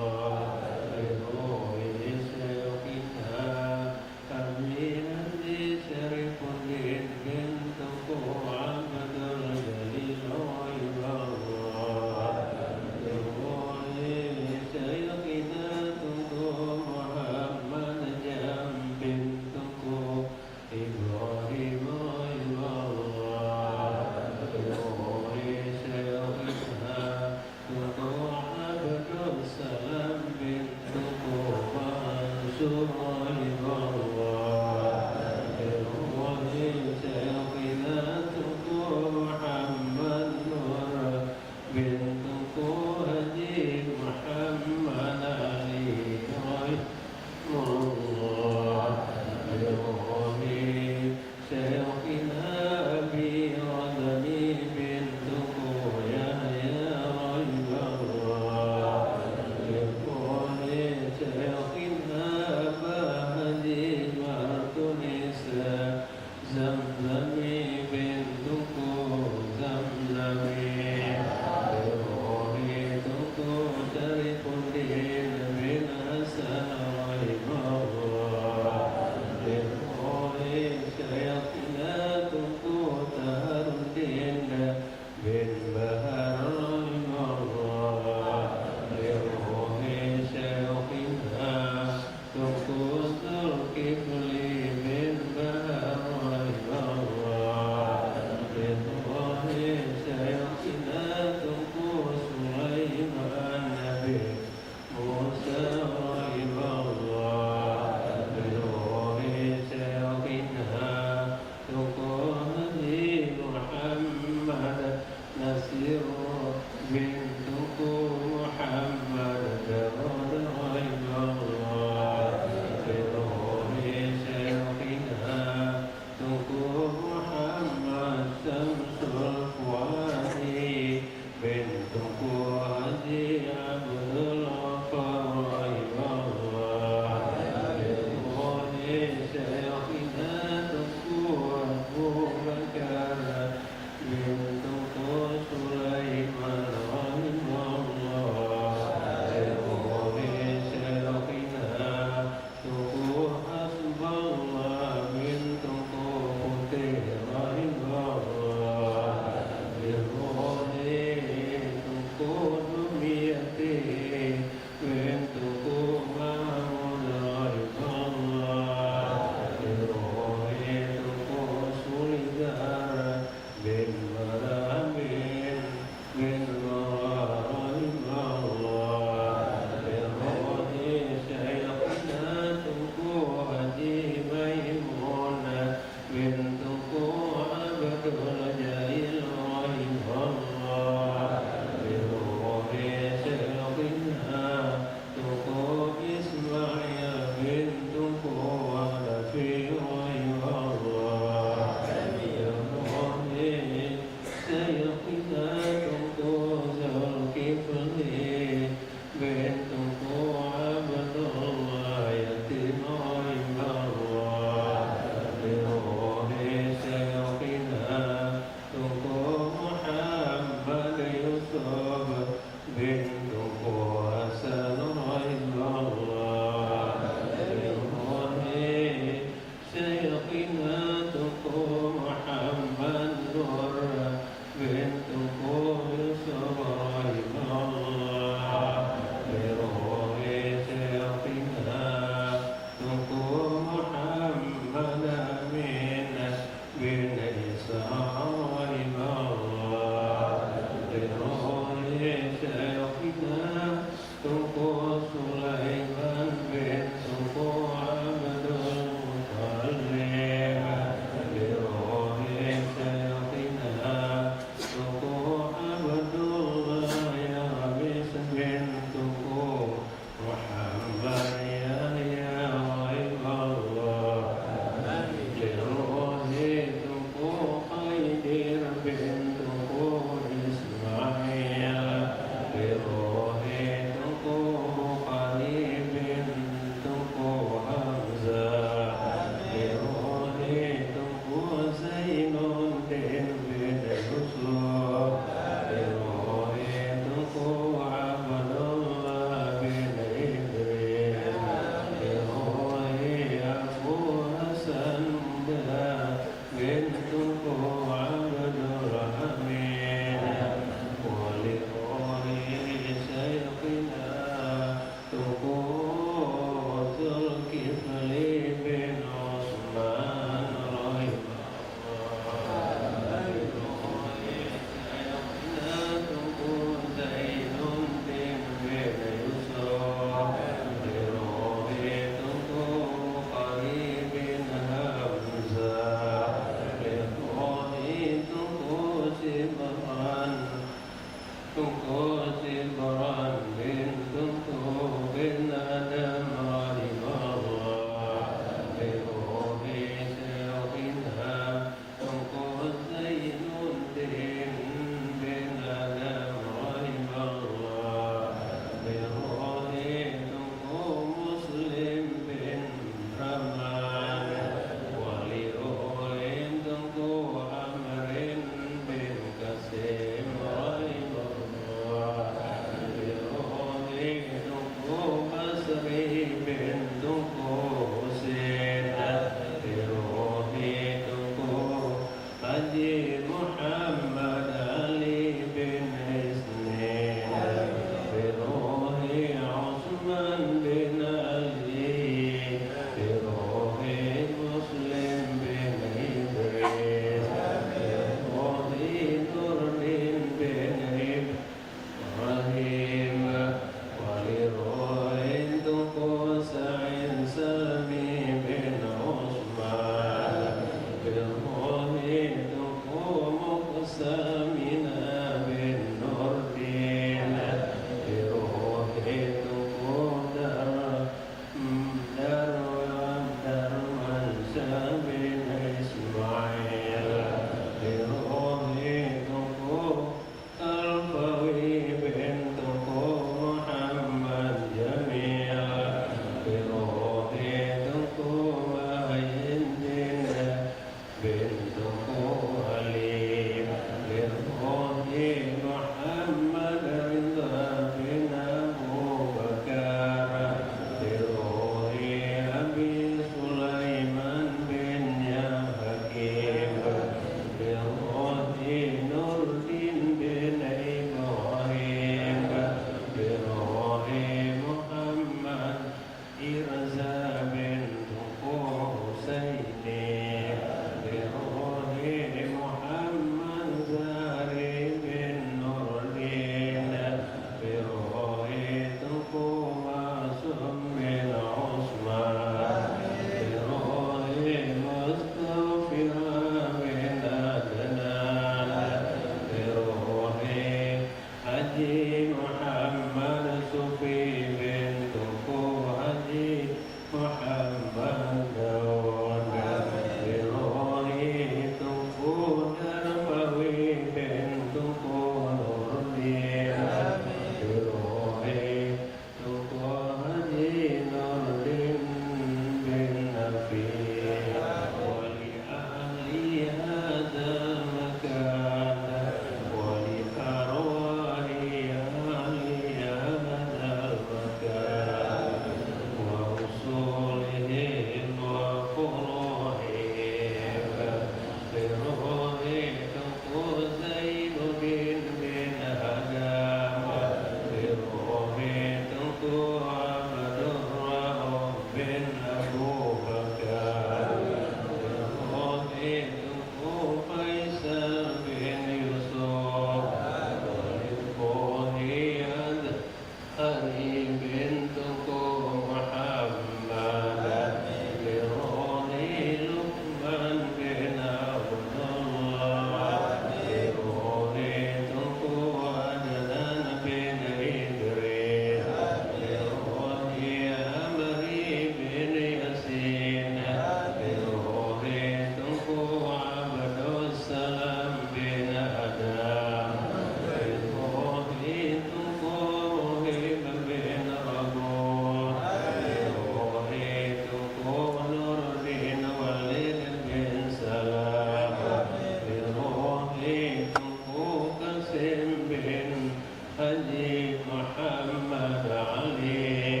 Muhammad Ali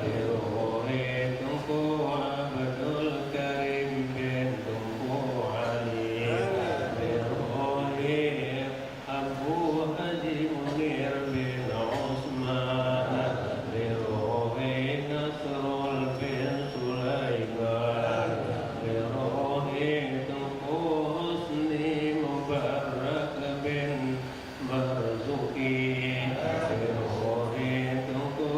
Biruhi Tunku Abdul Karim bin Tunku Ali Biruhi Abu Haji Munir bin Osman Biruhi Nasrul bin Sulaiman Biruhi Tunku Husni Mubarak bin Marzuki Biruhi Tunku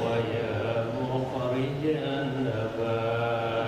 ويا مخرج النبات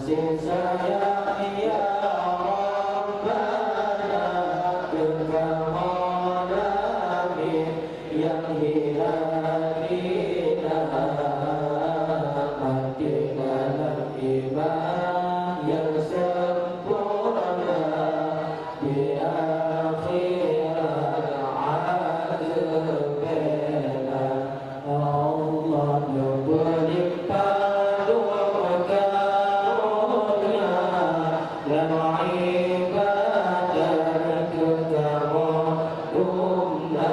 kasih sayang ya Rabbana engkau Nabi yang hilangina mati dalam iman yang sempurna di akhirat azabena Allah beri paduka karunia dan ibadah ketamudumna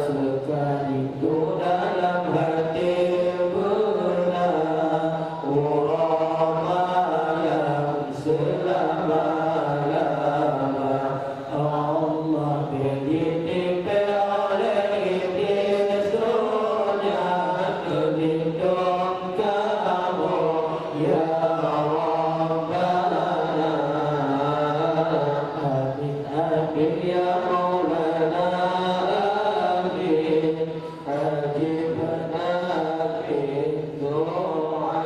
sekali itu dalam hati benar urama yang selama-lama Allah berdidik oleh Yesusnya melindung kamu ya Rabbana amin amin ya Maulana amin ajibna min du'aina.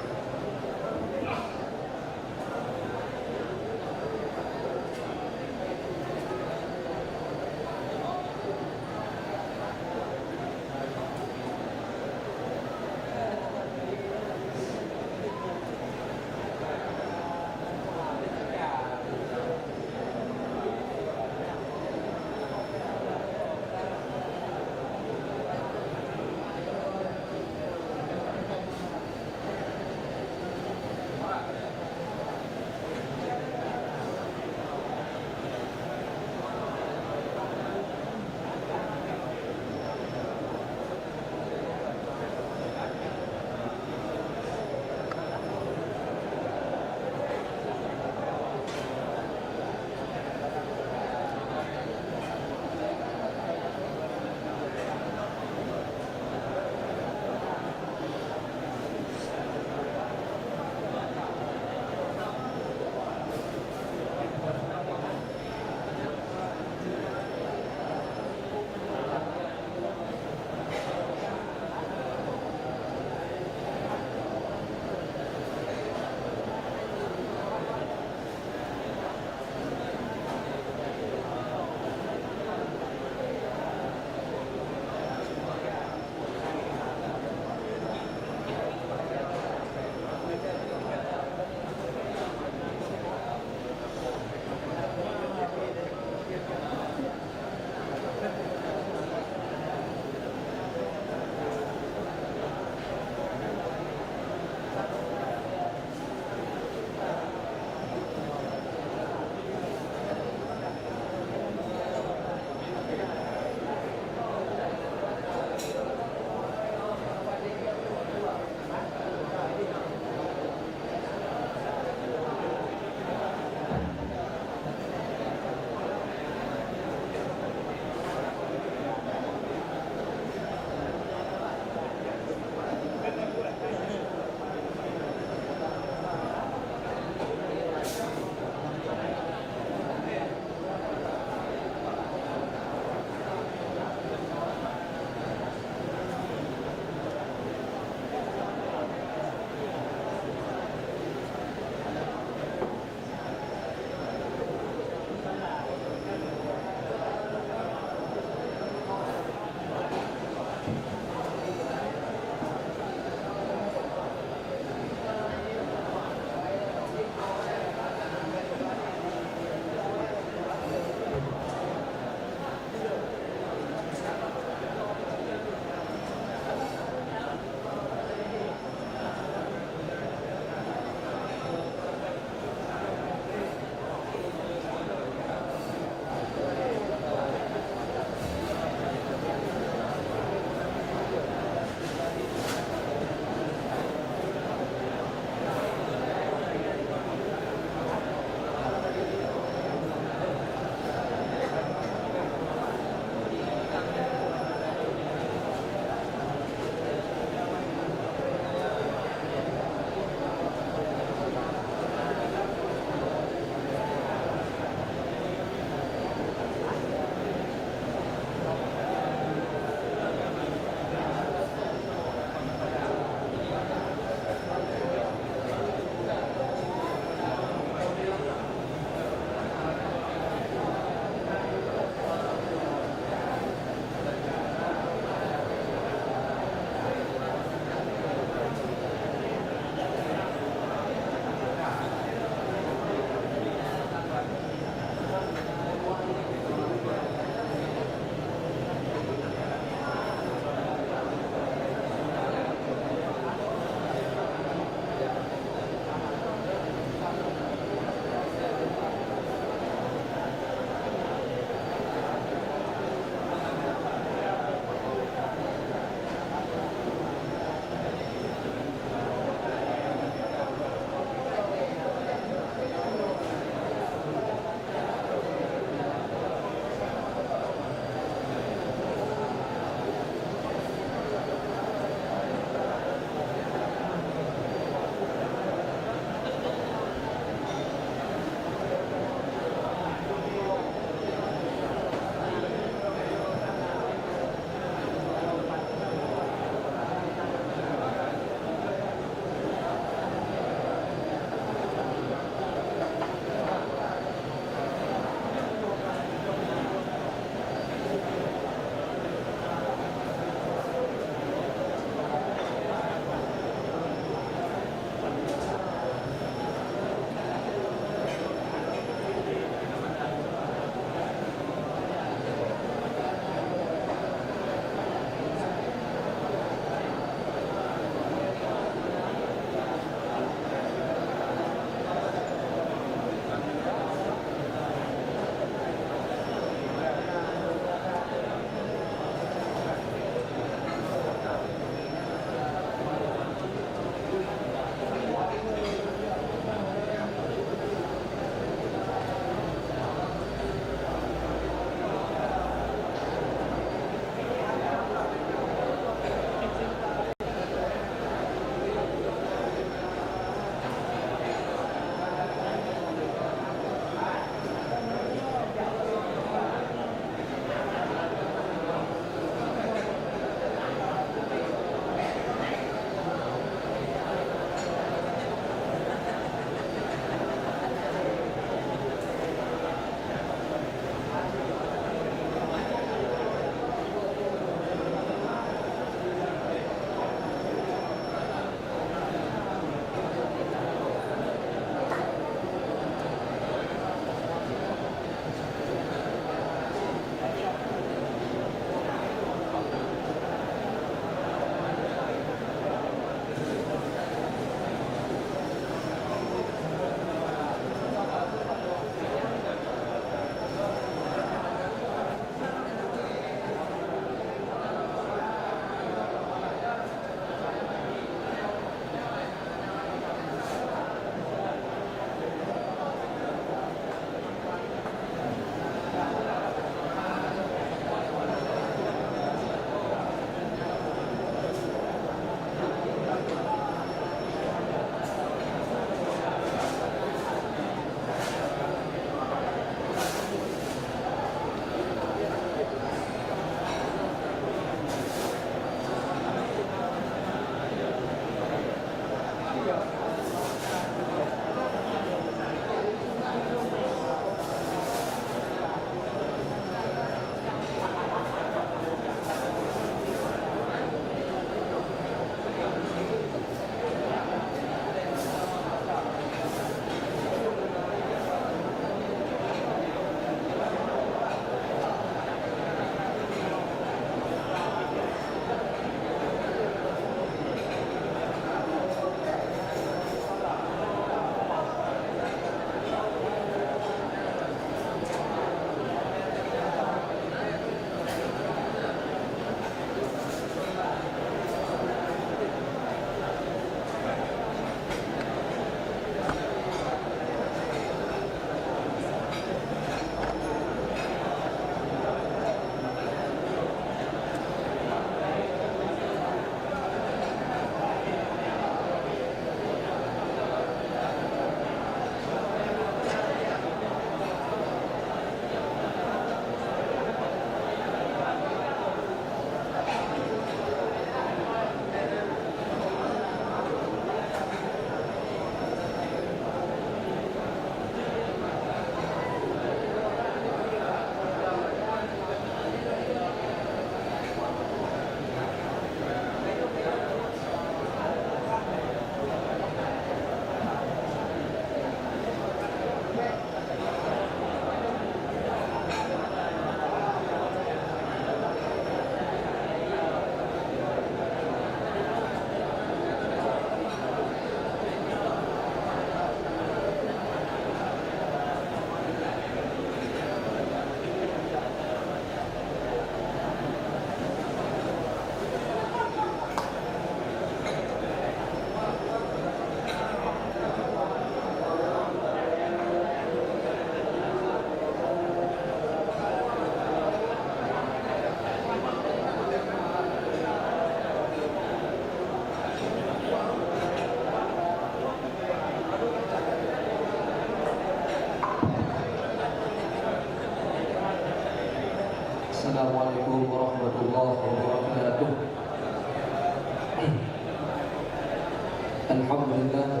Alhamdulillah,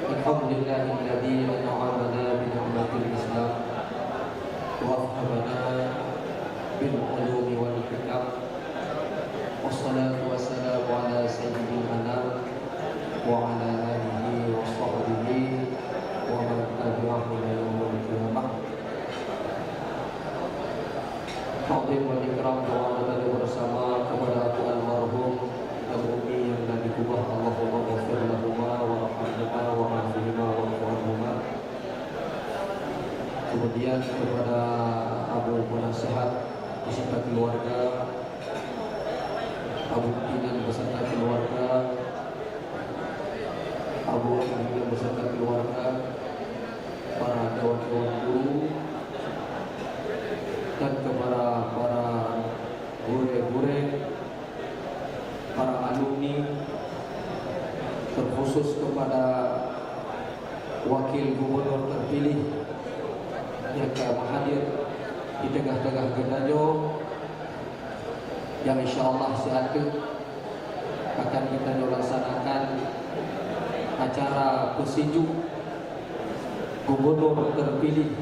alhamdulillahilladzi an'amana bi ni'matil Islam wa afhamana bil ulumi wal hikam. Wassalatu wassalamu ala sayyidil anam wa ala alihi wa sahbihi wa man tabi'ahum ila yaumil qiyamah. Fadhil wal ikram doa bersama kepada aku almarhum dan umi yang Nabi kubah. Allahumma ghafir lahuma wa rahmahuma wa afihima wa afihima. Kemudian kepada Abu Penasehat beserta keluarga, Abu Pimpinan beserta keluarga, Abu Pimpinan beserta keluarga, para dewan-dewan guru, dan kepada para guru-guru, para alumni, terkhusus kepada wakil gubernur terpilih yang telah hadir di tengah-tengah Gedanyo, yang insyaallah seatu akan kita laksanakan acara pesinju gubernur terpilih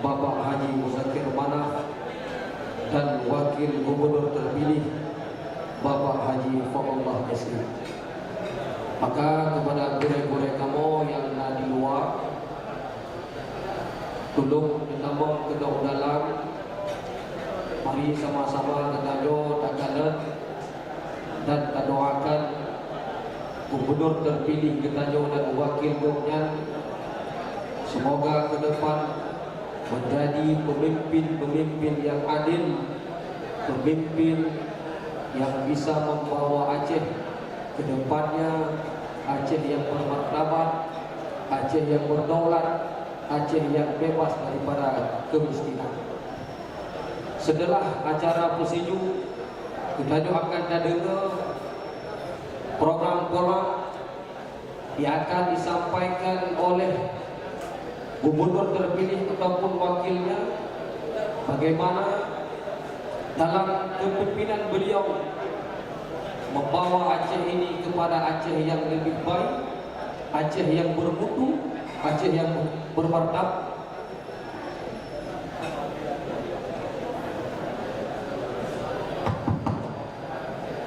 Bapak Haji Muzakir Manaf dan wakil gubernur terpilih Bapak Haji Fadlullah SE. Maka kepada guru-guru kamu yang ada di luar, tolong ditambah ke dalam. Mari sama-sama kita doakan dan kita doakan gubernur terpilih kita dan wakil gubernur, semoga ke depan menjadi pemimpin-pemimpin yang adil, pemimpin yang bisa membawa Aceh ke depannya, Aceh yang bermartabat, Aceh yang berdaulat, Aceh yang bebas daripada kemiskinan. Setelah acara pesinju, kita akan dengar program-program yang akan disampaikan oleh gubernur terpilih ataupun wakilnya, bagaimana dalam kepimpinan beliau membawa Aceh ini kepada Aceh yang lebih baik, Aceh yang bermutu, Aceh yang bermartabat,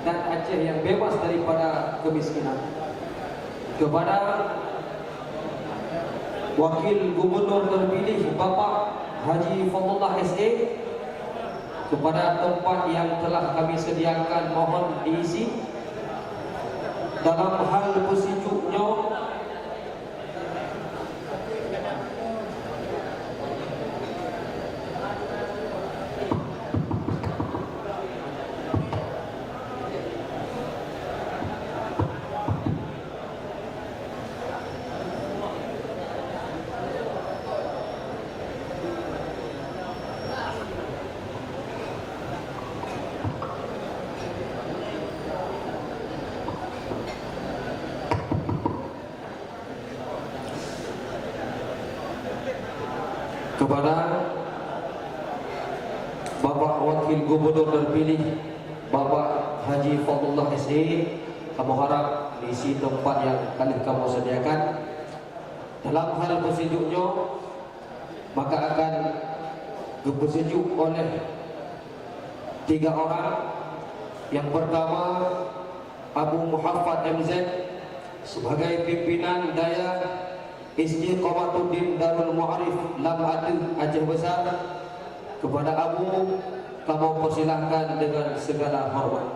dan Aceh yang bebas daripada kemiskinan. Kepada wakil gubernur terpilih Bapak Haji Fadlullah SE, kepada tempat yang telah kami sediakan mohon diisi. Dalam hal pesinjunya, kepada Bapak Wakil Gubernur terpilih Bapak Haji Fadlullah SE, kamu harap diisi tempat yang kamu sediakan. Dalam hal pesinjuknya, maka akan dipesinjuk oleh 3 orang. Yang pertama, Abu Muhammad MZ sebagai pimpinan daya Istiqamatuddin Darul Mu'arif Lam Adu Aceh Besar. Kepada Abu, kamu persilahkan dengan segala hormat.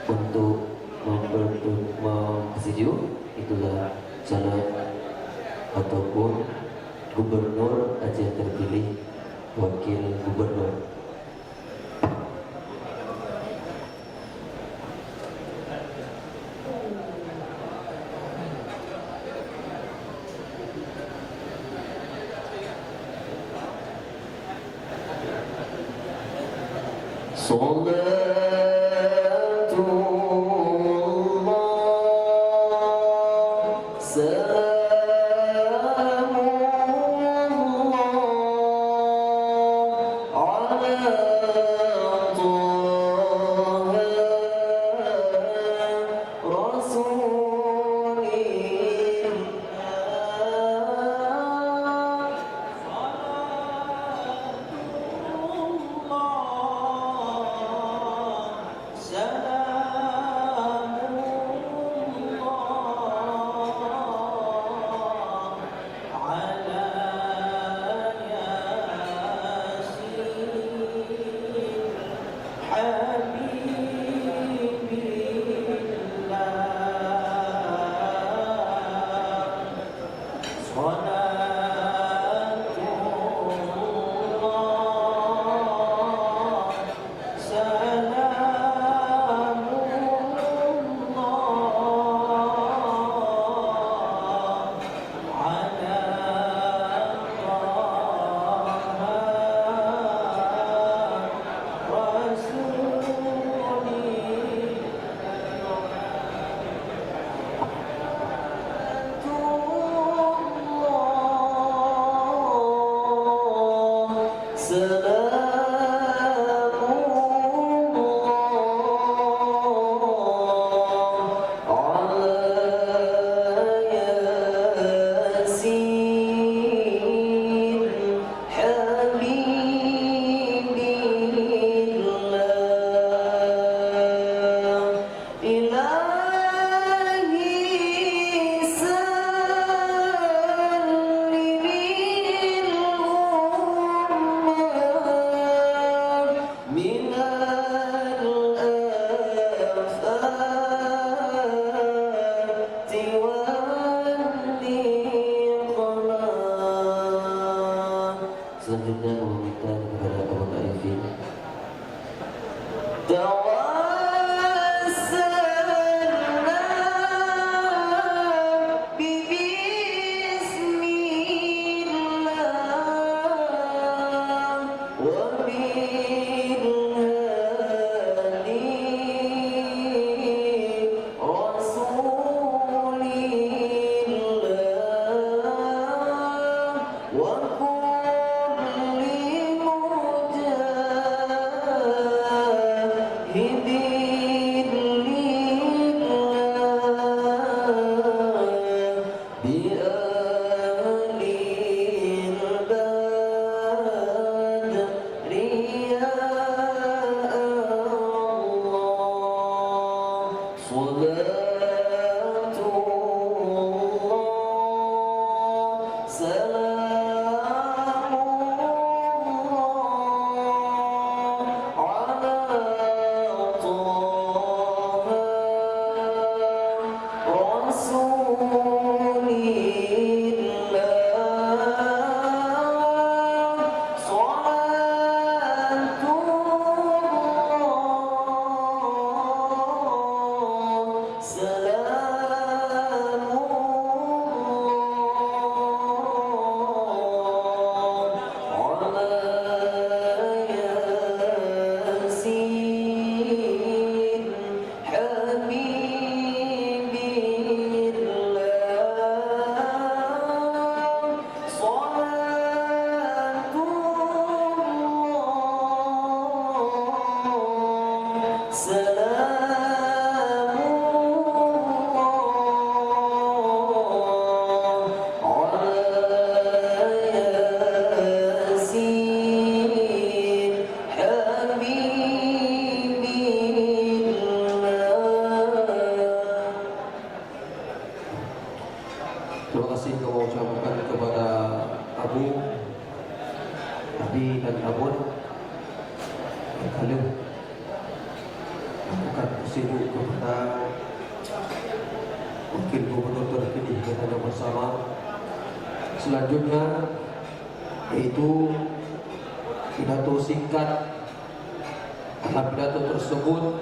untuk mempersetuju itulah calon ataupun gubernur Aceh terpilih, wakil gubernur. Selanjutnya kami meminta kepada Abang Arifin. Terima kasih kami ucapkan kepada Abu, Abi dan Abun yang lakukan tersedu kepada Wakil Gubernur terpilih kita bersama. Selanjutnya yaitu pidato singkat. Dalam pidato tersebut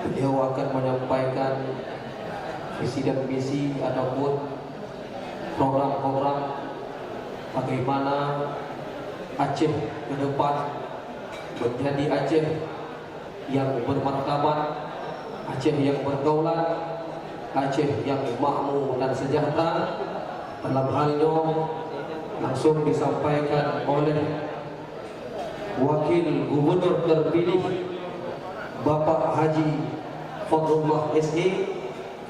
beliau akan menyampaikan visi dan misi ataupun program-program bagaimana Aceh ke depan menjadi Aceh yang bermartabat, Aceh yang berdaulat, Aceh yang makmur dan sejahtera. Dalam halnya langsung disampaikan oleh Wakil Gubernur terpilih Bapak Haji Fadlullah SE.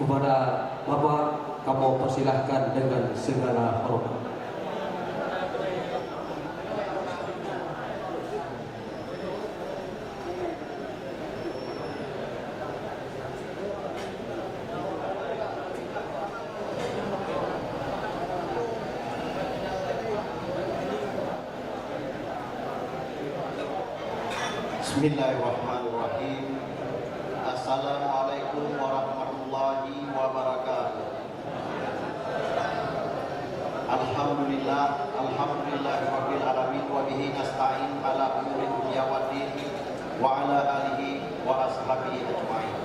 Kepada Bapak, kamu persilahkan dengan segala hormat. Bismillahirrahmanirrahim. Assalamualaikum warahmatullahi wabarakatuh. Alhamdulillahirabbil alamin wa bihi nasta'in ala umuri dunya waddin wa ala alihi wa ashabihi ajmain.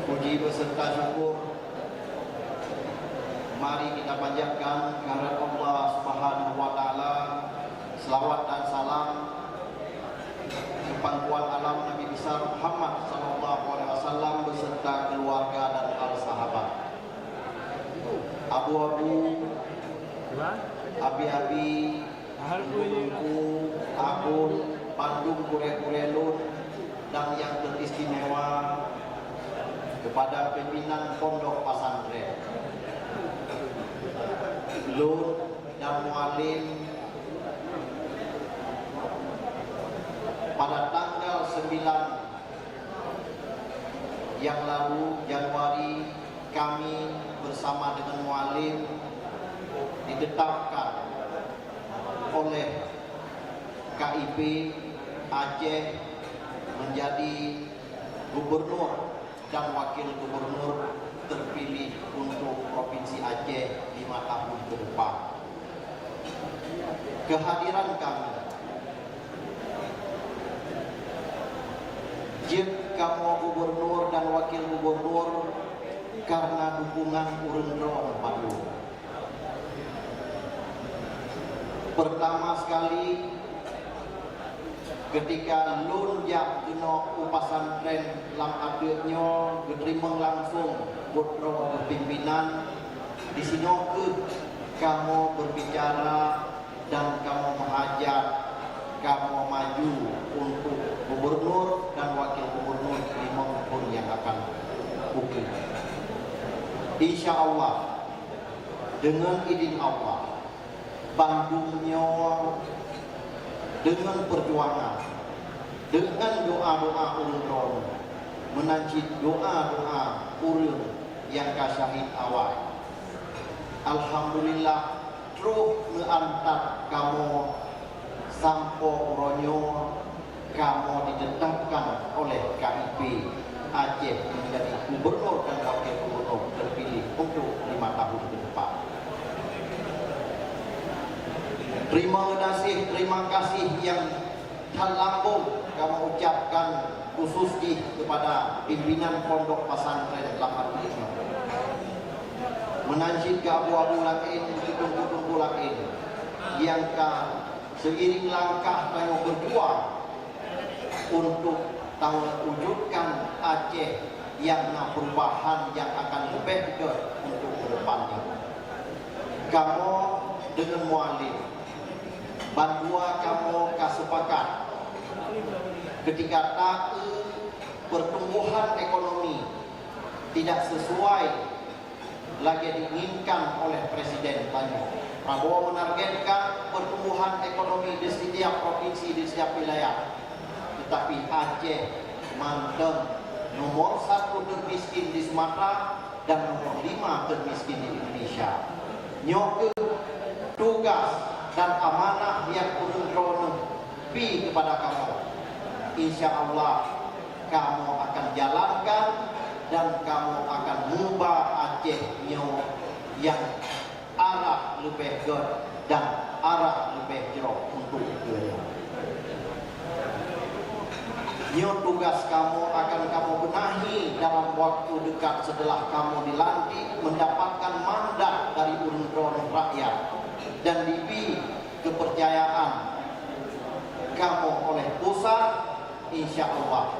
Puji beserta syukur mari kita panjatkan kehadirat Allah Subhanahu wa taala. Selawat dan salam pangkuan alam Nabi besar Muhammad sallallahu alaihi wasallam beserta keluarga dan al sahabat. Abu-abu, abi-abi, ibu-ibu, abun, pandung kure-kurelun dan yang teristimewa kepada pimpinan pondok pesantren, lun dan mualim. Pada tanggal 9 yang lalu Januari, kami bersama dengan mualim ditetapkan oleh KIP Aceh menjadi gubernur dan wakil gubernur terpilih untuk Provinsi Aceh 5 tahun ke depan. Kehadiran kami kamu gubernur dan wakil gubernur karena dukungan urun-urun padu. Pertama sekali ketika lun jak kena pesantren lam adetnya diterima langsung putra pimpinan di sini kamu berbicara dan kamu mengajak kamu maju untuk gubernur dan wakil gubernur di maupun yang akan hukum. Insya Allah dengan izin Allah, Bandungnya dengan perjuangan, dengan doa-doa ulun, menanci doa-doa ulun yang kasyahid awal. Alhamdulillah terus meantar kamu sampo ronyo kamu ditetapkan oleh KIP Aceh menjadi gubernur dan wakil gubernur terpilih untuk 5 tahun ke depan. Terima kasih yang terlambung kamu ucapkan khususnya kepada pimpinan pondok pesantren Lampar ini. Menanjid ke abu-abu lain, tunggu-tunggu lain yang seiring langkah kamu berjuang untuk wujudkan Aceh yang perubahan yang akan lebih ke untuk kedepannya. Kamu dengan mualim bandua kamu kasepakat ketika pertumbuhan ekonomi tidak sesuai lagi diinginkan oleh Presiden Prabowo menargetkan pertumbuhan ekonomi di setiap provinsi, di setiap wilayah. Tetapi Aceh mantan nomor 1 termiskin di Sumatera dan nomor 5 termiskin di Indonesia. Nyoke tugas dan amanah yang urun pi kepada kamu. Insya Allah kamu akan jalankan dan kamu akan mengubah Aceh yang arah lebih good dan arah lebih jerok untuk itu. Tugas kamu akan kamu benahi dalam waktu dekat setelah kamu dilantik mendapatkan mandat dari urun-urun rakyat dan diberi kepercayaan kamu oleh pusat. Insya Allah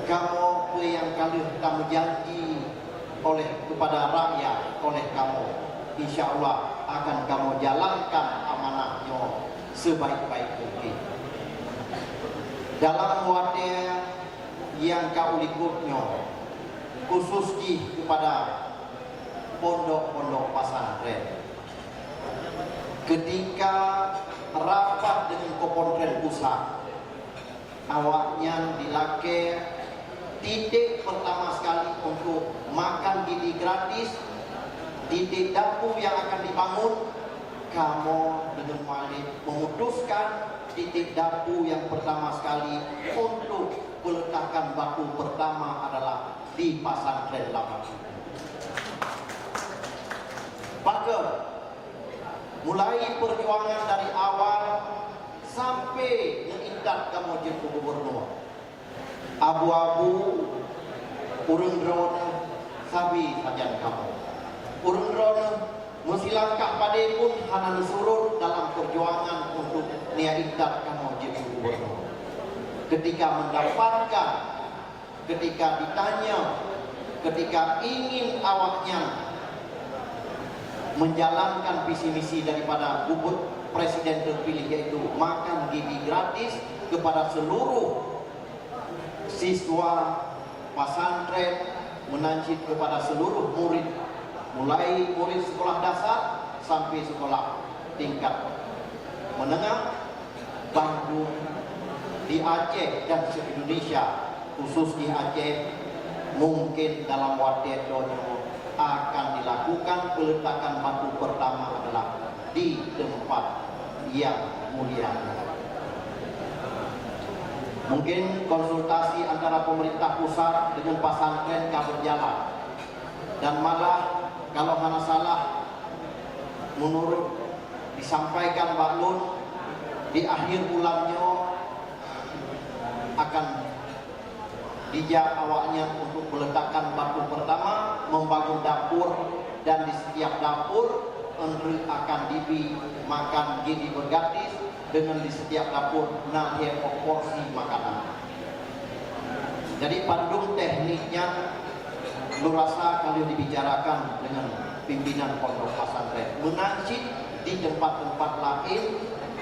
kamu yang kali kamu janji oleh kepada rakyat oleh kamu, insya Allah akan kamu jalankan amanahnya sebaik-baik mungkin. Dalam wadah yang kau ikutnya, khusus kepada pondok-pondok pesantren, ketika rapat dengan Kopondren pusat, awaknya dilake titik pertama sekali untuk makan gigi gratis, titik dapur yang akan dibangun, kamu dengan wali memutuskan titik dapur yang pertama sekali untuk peletakan batu pertama adalah di pesantren lama. Maka mulai perjuangan dari awal sampai mengintat kamu jadi gubernur, abu-abu urun drone sabi sajan kamu urun drone mesti langkah pada pun hana surut dalam perjuangan untuk nia intat kamu jadi gubernur. Ketika mendapatkan, ketika ditanya, ketika ingin awaknya menjalankan visi misi daripada presiden terpilih, yaitu makan gigi gratis kepada seluruh siswa pesantren, menancit kepada seluruh murid, mulai murid sekolah dasar sampai sekolah tingkat menengah, Bandung, di Aceh dan se-Indonesia, khusus di Aceh, mungkin dalam wadah akan dilakukan peletakan batu pertama adalah di tempat yang mulia. Mungkin konsultasi antara pemerintah pusat dengan pesantren akan berjalan, dan malah kalau hana salah menurut disampaikan Pak Lun di akhir bulannya akan dijak awaknya untuk meletakkan batu pertama, membangun dapur, dan di setiap dapur akan diberi makan gizi bergratis dengan di setiap dapur naik porsi makanan. Jadi pandung tekniknya lu rasa kalau dibicarakan dengan pimpinan pondok pesantren, menancit di tempat-tempat lain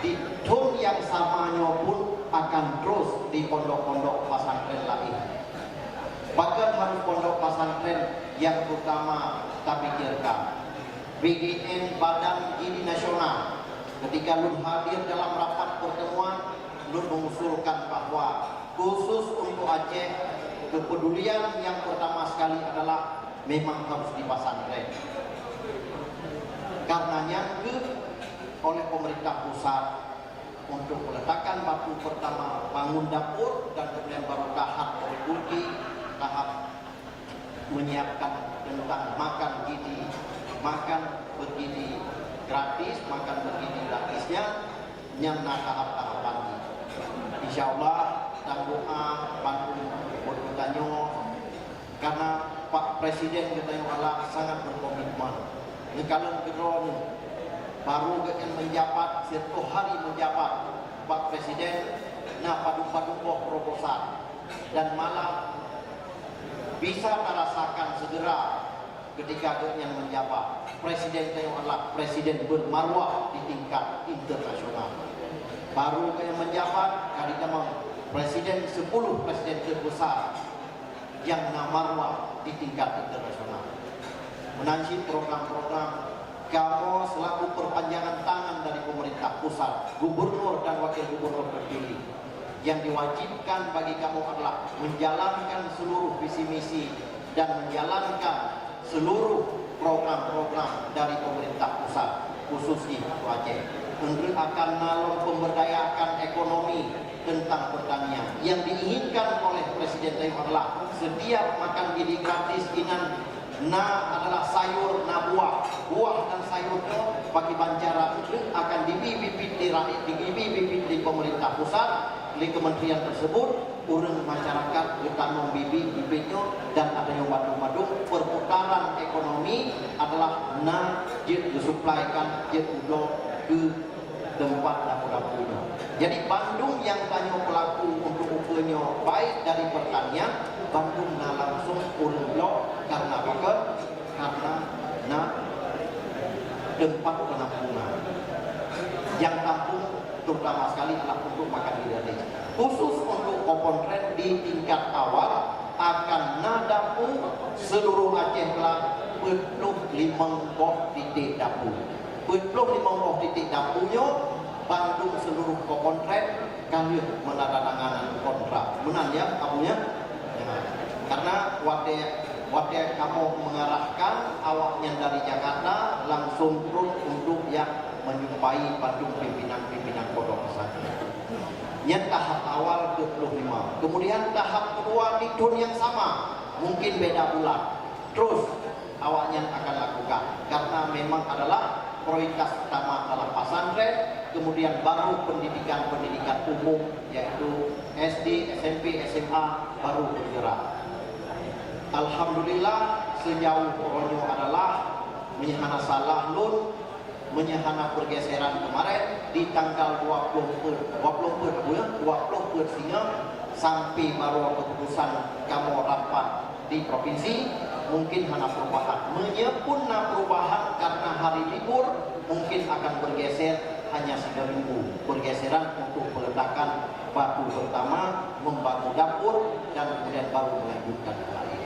di tone yang samanya pun akan terus di pondok-pondok pesantren lain. Bahkan harus pondok pesantren yang utama kita pikirkan. BGN Badan Gizi Nasional ketika Lun hadir dalam rapat pertemuan, Lun mengusulkan bahwa khusus untuk Aceh kepedulian yang pertama sekali adalah memang harus di pesantren. Karenanya oleh pemerintah pusat untuk meletakkan batu pertama, bangun dapur, dan kemudian baru tahap berikuti tahap menyiapkan tentang makan gizi, makan bergizi gratis, makan bergizi gratisnya, nyana tahap-tahapan. Insya Allah dan doa bantu bertanya, karena Pak Presiden kita yang Allah sangat berkomitmen. Kalau kedron baru akan menjabat, satu hari menjabat Pak Presiden, nah padu-padu proposal, dan malah bisa merasakan segera ketika yang menjabat Presiden yang adalah Presiden bermarwah di tingkat internasional. Baru yang menjabat kali teman Presiden 10 Presiden terbesar yang marwah di tingkat internasional. Menancip program-program kamu selaku perpanjangan tangan dari pemerintah pusat, gubernur dan wakil gubernur terpilih, yang diwajibkan bagi kamu adalah menjalankan seluruh visi misi dan menjalankan seluruh program-program dari pemerintah pusat, khusus di Aceh. Untuk akan nalon pemberdayaan ekonomi tentang pertanian yang diinginkan oleh Presiden Taiwan adalah setiap makan gini gratis inan na adalah sayur na buah dan sayur itu bagi bancara itu akan dibibit di pemerintah pusat di kementerian tersebut urang masyarakat bertanam bibitnya dan adanya wadung-wadung perputaran ekonomi adalah na disuplaikan udah ke tempat dapur-dapurnya. Jadi Bandung yang tanya pelaku untuk ukurnya baik dari pertanian, Bandung langsung urang blok karena apa? Karena tempat penampungan. Yang tampung terutama sekali adalah untuk makan gratis. Khusus untuk komponen di tingkat awal akan nadapu seluruh Aceh telah 45 titik dapur. 45 titik dapurnya Bandung seluruh kontrak kami menandatangani kontrak. Benar ya kamunya? Ya. Karena waktu kamu mengarahkan awaknya dari Jakarta langsung turun untuk yang menyumpai Bandung pimpinan pondok pesantren. Yang tahap awal 25. Kemudian tahap kedua di tahun yang sama, mungkin beda bulan. Terus awaknya akan lakukan karena memang adalah prioritas utama adalah pesantren, kemudian baru pendidikan umum yaitu SD, SMP, SMA baru bergerak. Alhamdulillah sejauh koronyo adalah menyahana salah lun, menyahana pergeseran kemarin di tanggal 20 singa sampai baru keputusan kamu rapat di provinsi. Mungkin hanya perubahan, menyepun perubahan karena hari libur mungkin akan bergeser hanya 3 minggu. Pergeseran untuk peletakan batu pertama, membangun dapur dan kemudian baru melanjutkan lain.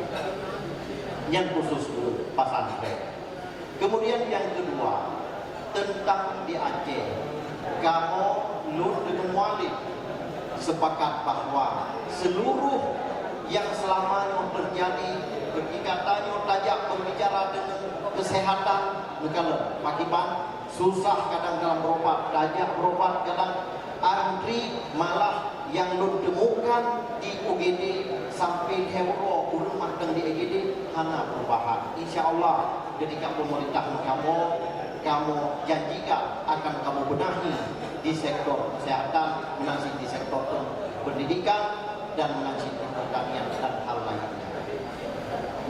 Yang khusus dulu pesantren. Kemudian yang kedua tentang di Aceh, kamu lur dengan mualif sepakat bahwa seluruh yang selamanya terjadi ketika tanya tajak berbicara dengan kesehatan negara makiban susah kadang dalam berobat, tajak berobat kadang antri, malah yang lu temukan di UGD sampai hero urung matang di UGD hanya perubahan. Insya Allah ketika pemerintah kamu janjikan akan kamu benahi di sektor kesehatan, menangsi di sektor pendidikan dan menangsi pertanian dan hal lainnya.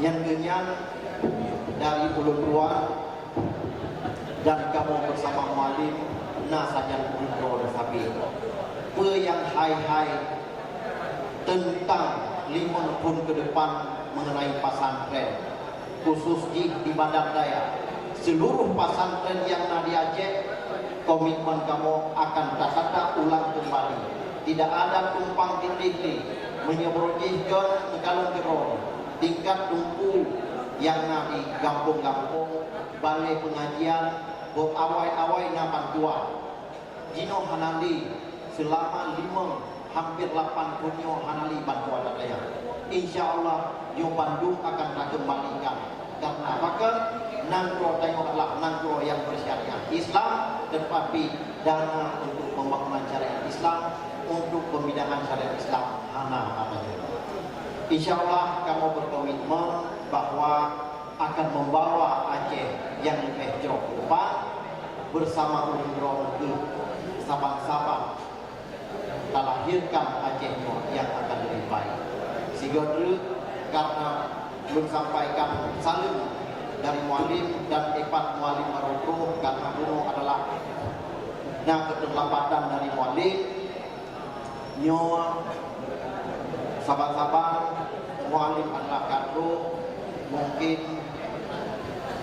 Yang genyan dari ulun luar dan kamu bersama mualim saja ulun sabi yang hai tentang 5 tahun ke depan mengenai pesantren khusus di Badak Daya. Seluruh pesantren yang ada di Aceh, komitmen kamu akan tata ulang kembali. Tidak ada tumpang tindih menyebrojihkan negara gerong tingkat tungku yang di kampung-kampung balai pengajian buat awai-awai na bantuan Jino Hanali selama hampir 8 punyo Hanali bantuan daya. Insya Allah Yo Bandung akan kembalikan karena apakah nangkro tengoklah nangkro yang bersyariat Islam tetapi dana untuk pembangunan syariat Islam untuk pembinaan syariat Islam hana. Insya Allah kamu berkomitmen bahwa akan membawa Aceh yang lebih jauh ke depan bersama ulun ke Sabang lahirkan Aceh yang akan lebih baik. Sehingga karena belum sampaikan salim dari mualim dan epat mualim Maroko karena bunuh adalah yang keterlambatan dari mualim nyo sabar-sabar mualim adalah kartu mungkin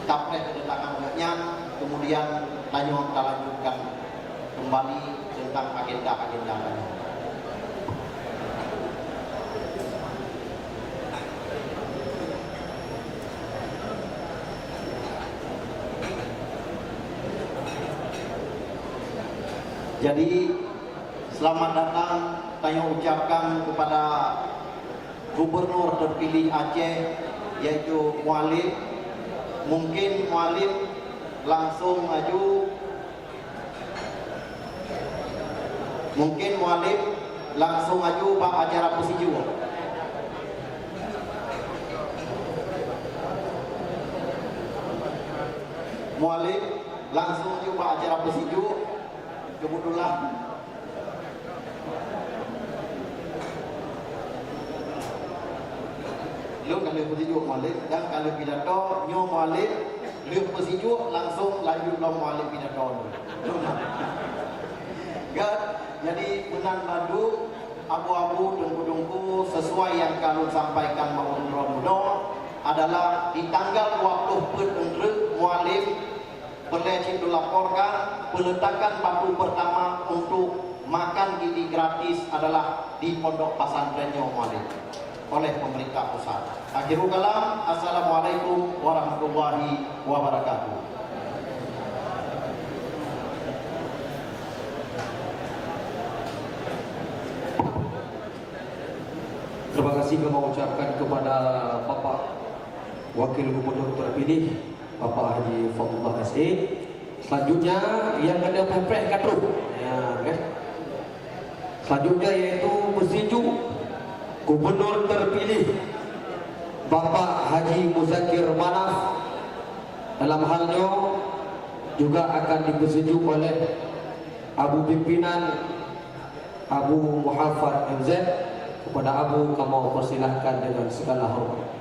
tapret kedatangan nyan kemudian tanya kita lanjutkan kembali tentang agenda-agenda lain. Jadi selamat datang saya ucapkan kepada Gubernur terpilih Aceh yaitu Mualim. Mungkin Mualim langsung maju. Mungkin Mualim langsung aju pak acara persiju. Muallim langsung aju pak acara persiju. Kebetulan lu kalau persiju muallim dan kalau pidato nyo muallim lu persiju langsung lanjut lo muallim pidato. Jadi Punan Madu abu-abu dengku-dengku sesuai yang kalau sampaikan Maulid Ramadan adalah di tanggal 20 Perdengre muallim perlecit dilaporkan peletakan batu pertama untuk makan gizi gratis adalah di Pondok Pesantrennya muallim oleh pemerintah pusat. Akhirul kalam, assalamualaikum warahmatullahi wabarakatuh. Terima kasih kami ucapkan kepada Bapak Wakil Gubernur terpilih Bapak Haji Fathullah SE. Selanjutnya yang ada pepeh katru. Ya, kan? Selanjutnya yaitu persiju Gubernur terpilih Bapak Haji Muzakir Manaf. Dalam halnya juga akan dipersetuju oleh Abu Pimpinan Abu Muhammad MZ. Kepada Abu kamu persilahkan dengan segala hormat.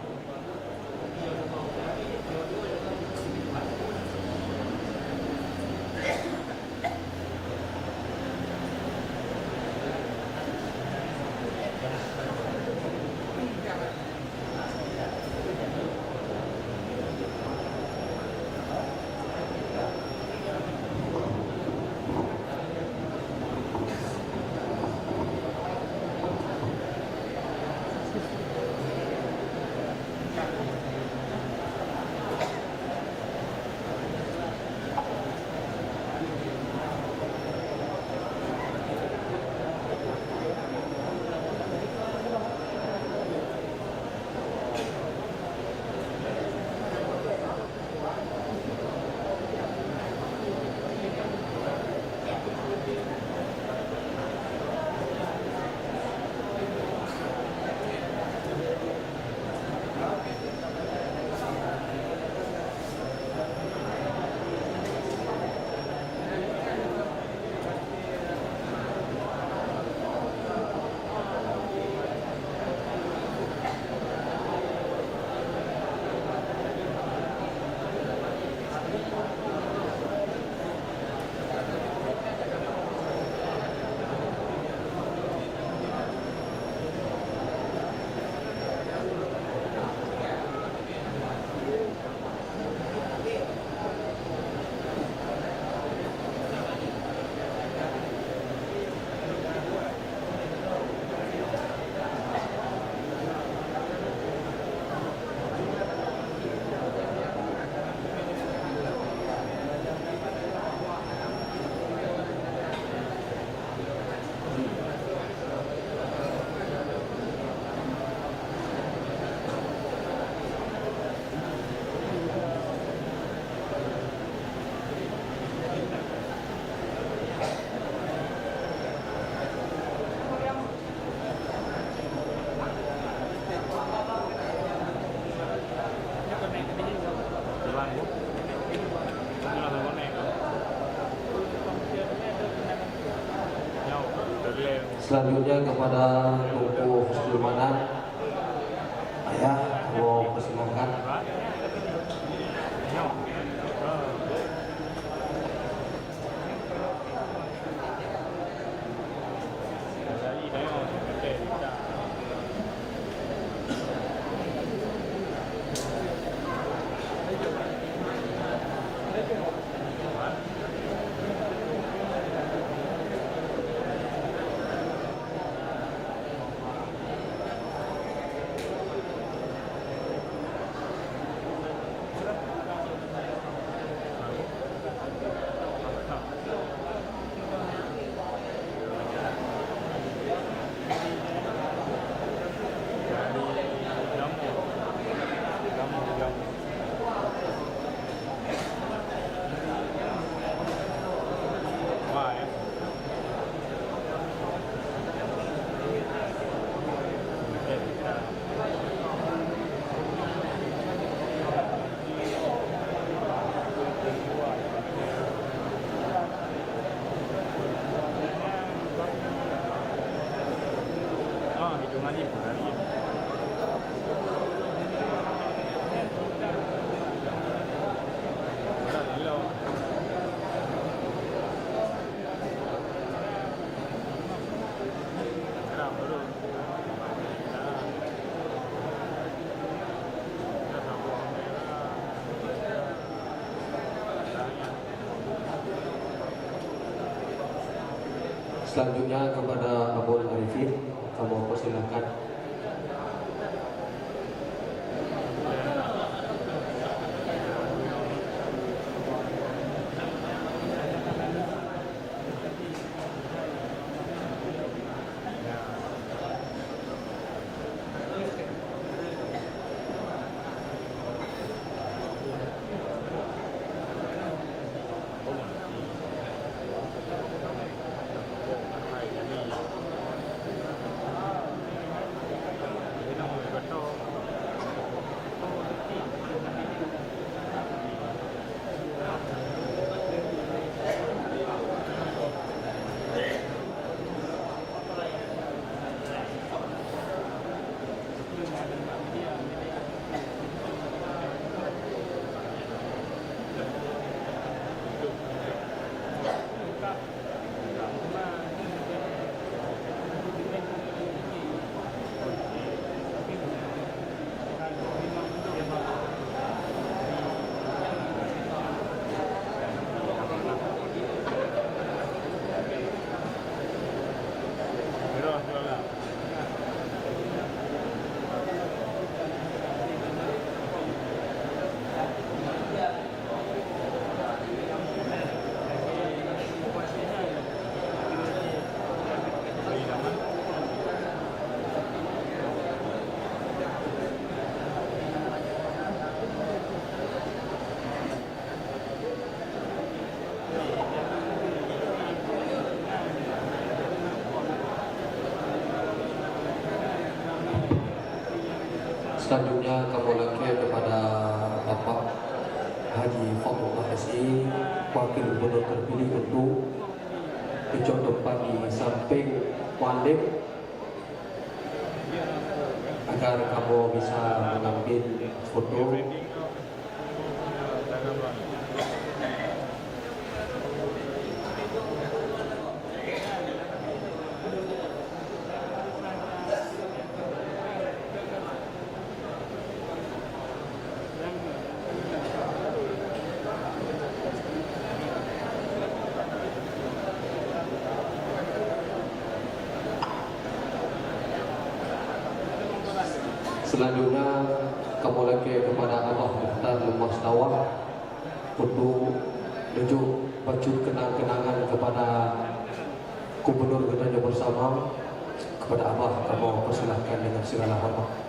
Selanjutnya kepada Tuku Husnul Manan, ayah mau persilakan. Selanjutnya kepada Abu Arifin, kamu persilahkan. Selanjutnya kamu lagi kepada Bapak Haji Fathullah SI, Wakil Gubernur terpilih untuk duduk tempat di samping Walik agar kamu bisa mengambil foto. Selanjutnya kamu lagi kepada Abah Mukhtar Lemas Tawah untuk tunjuk baju kenang-kenangan kepada Gubernur Gedanya bersama. Kepada Abah kamu persilahkan dengan segala hormat.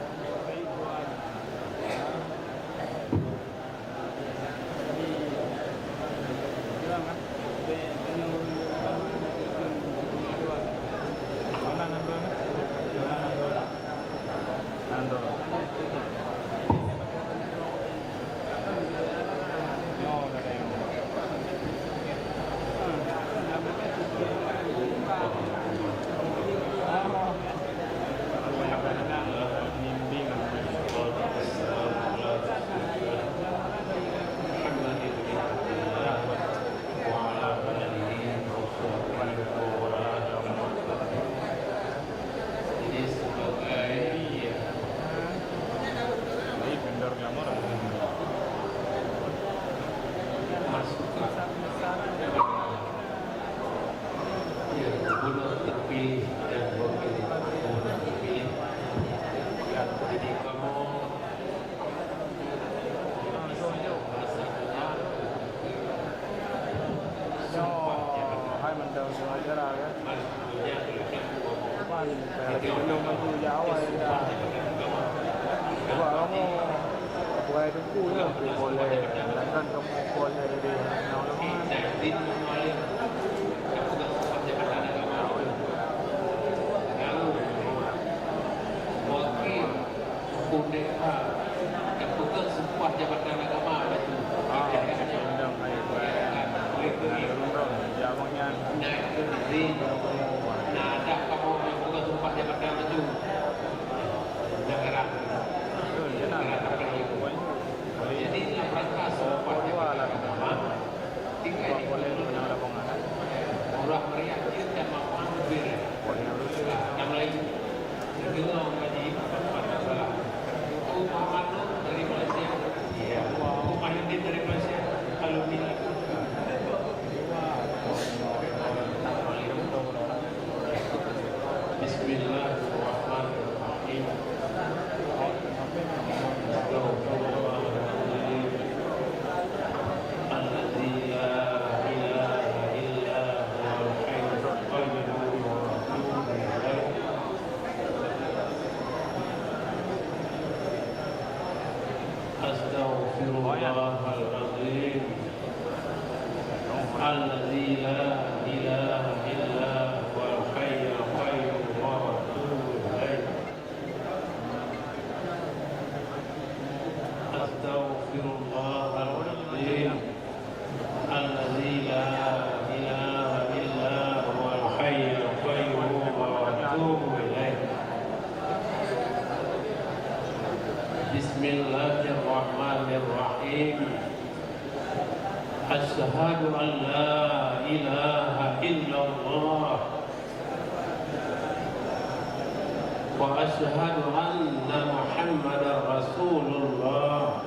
Astaghfirullahal azim alladzi la ilaha illa huwal hayyul qayyum wa atubu ilaih. Astaghfirullahal azim alladzi la ilaha illa huwal hayyul qayyum wa atubu ilaih. Bismillahirrahmanirrahim. Asyhadu an la ilaha illallah wa asyhadu anna Muhammadar Rasulullah.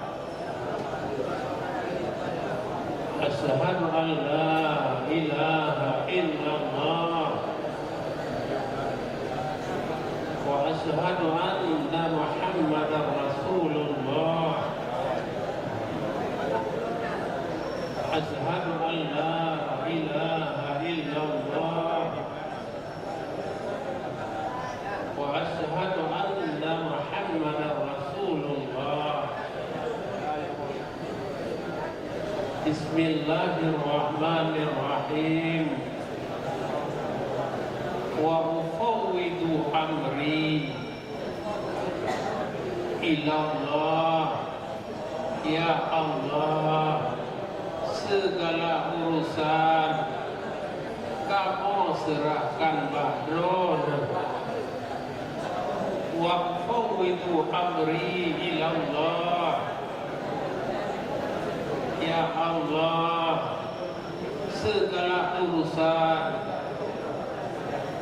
Asyhadu an la ilaha illallah wa asyhadu anna Muhammadar Rasulullah. Asyhadu an la ilaha illallah wa asyhadu anna Muhammadar Rasulullah. Bismillahirrahmanirrahim. Wa ufawwidu amri ila Allah. Ya Allah, segala urusan kamu serahkan Bahdron. Wa ufawwidu amri ila Allah. Ya Allah, segala urusan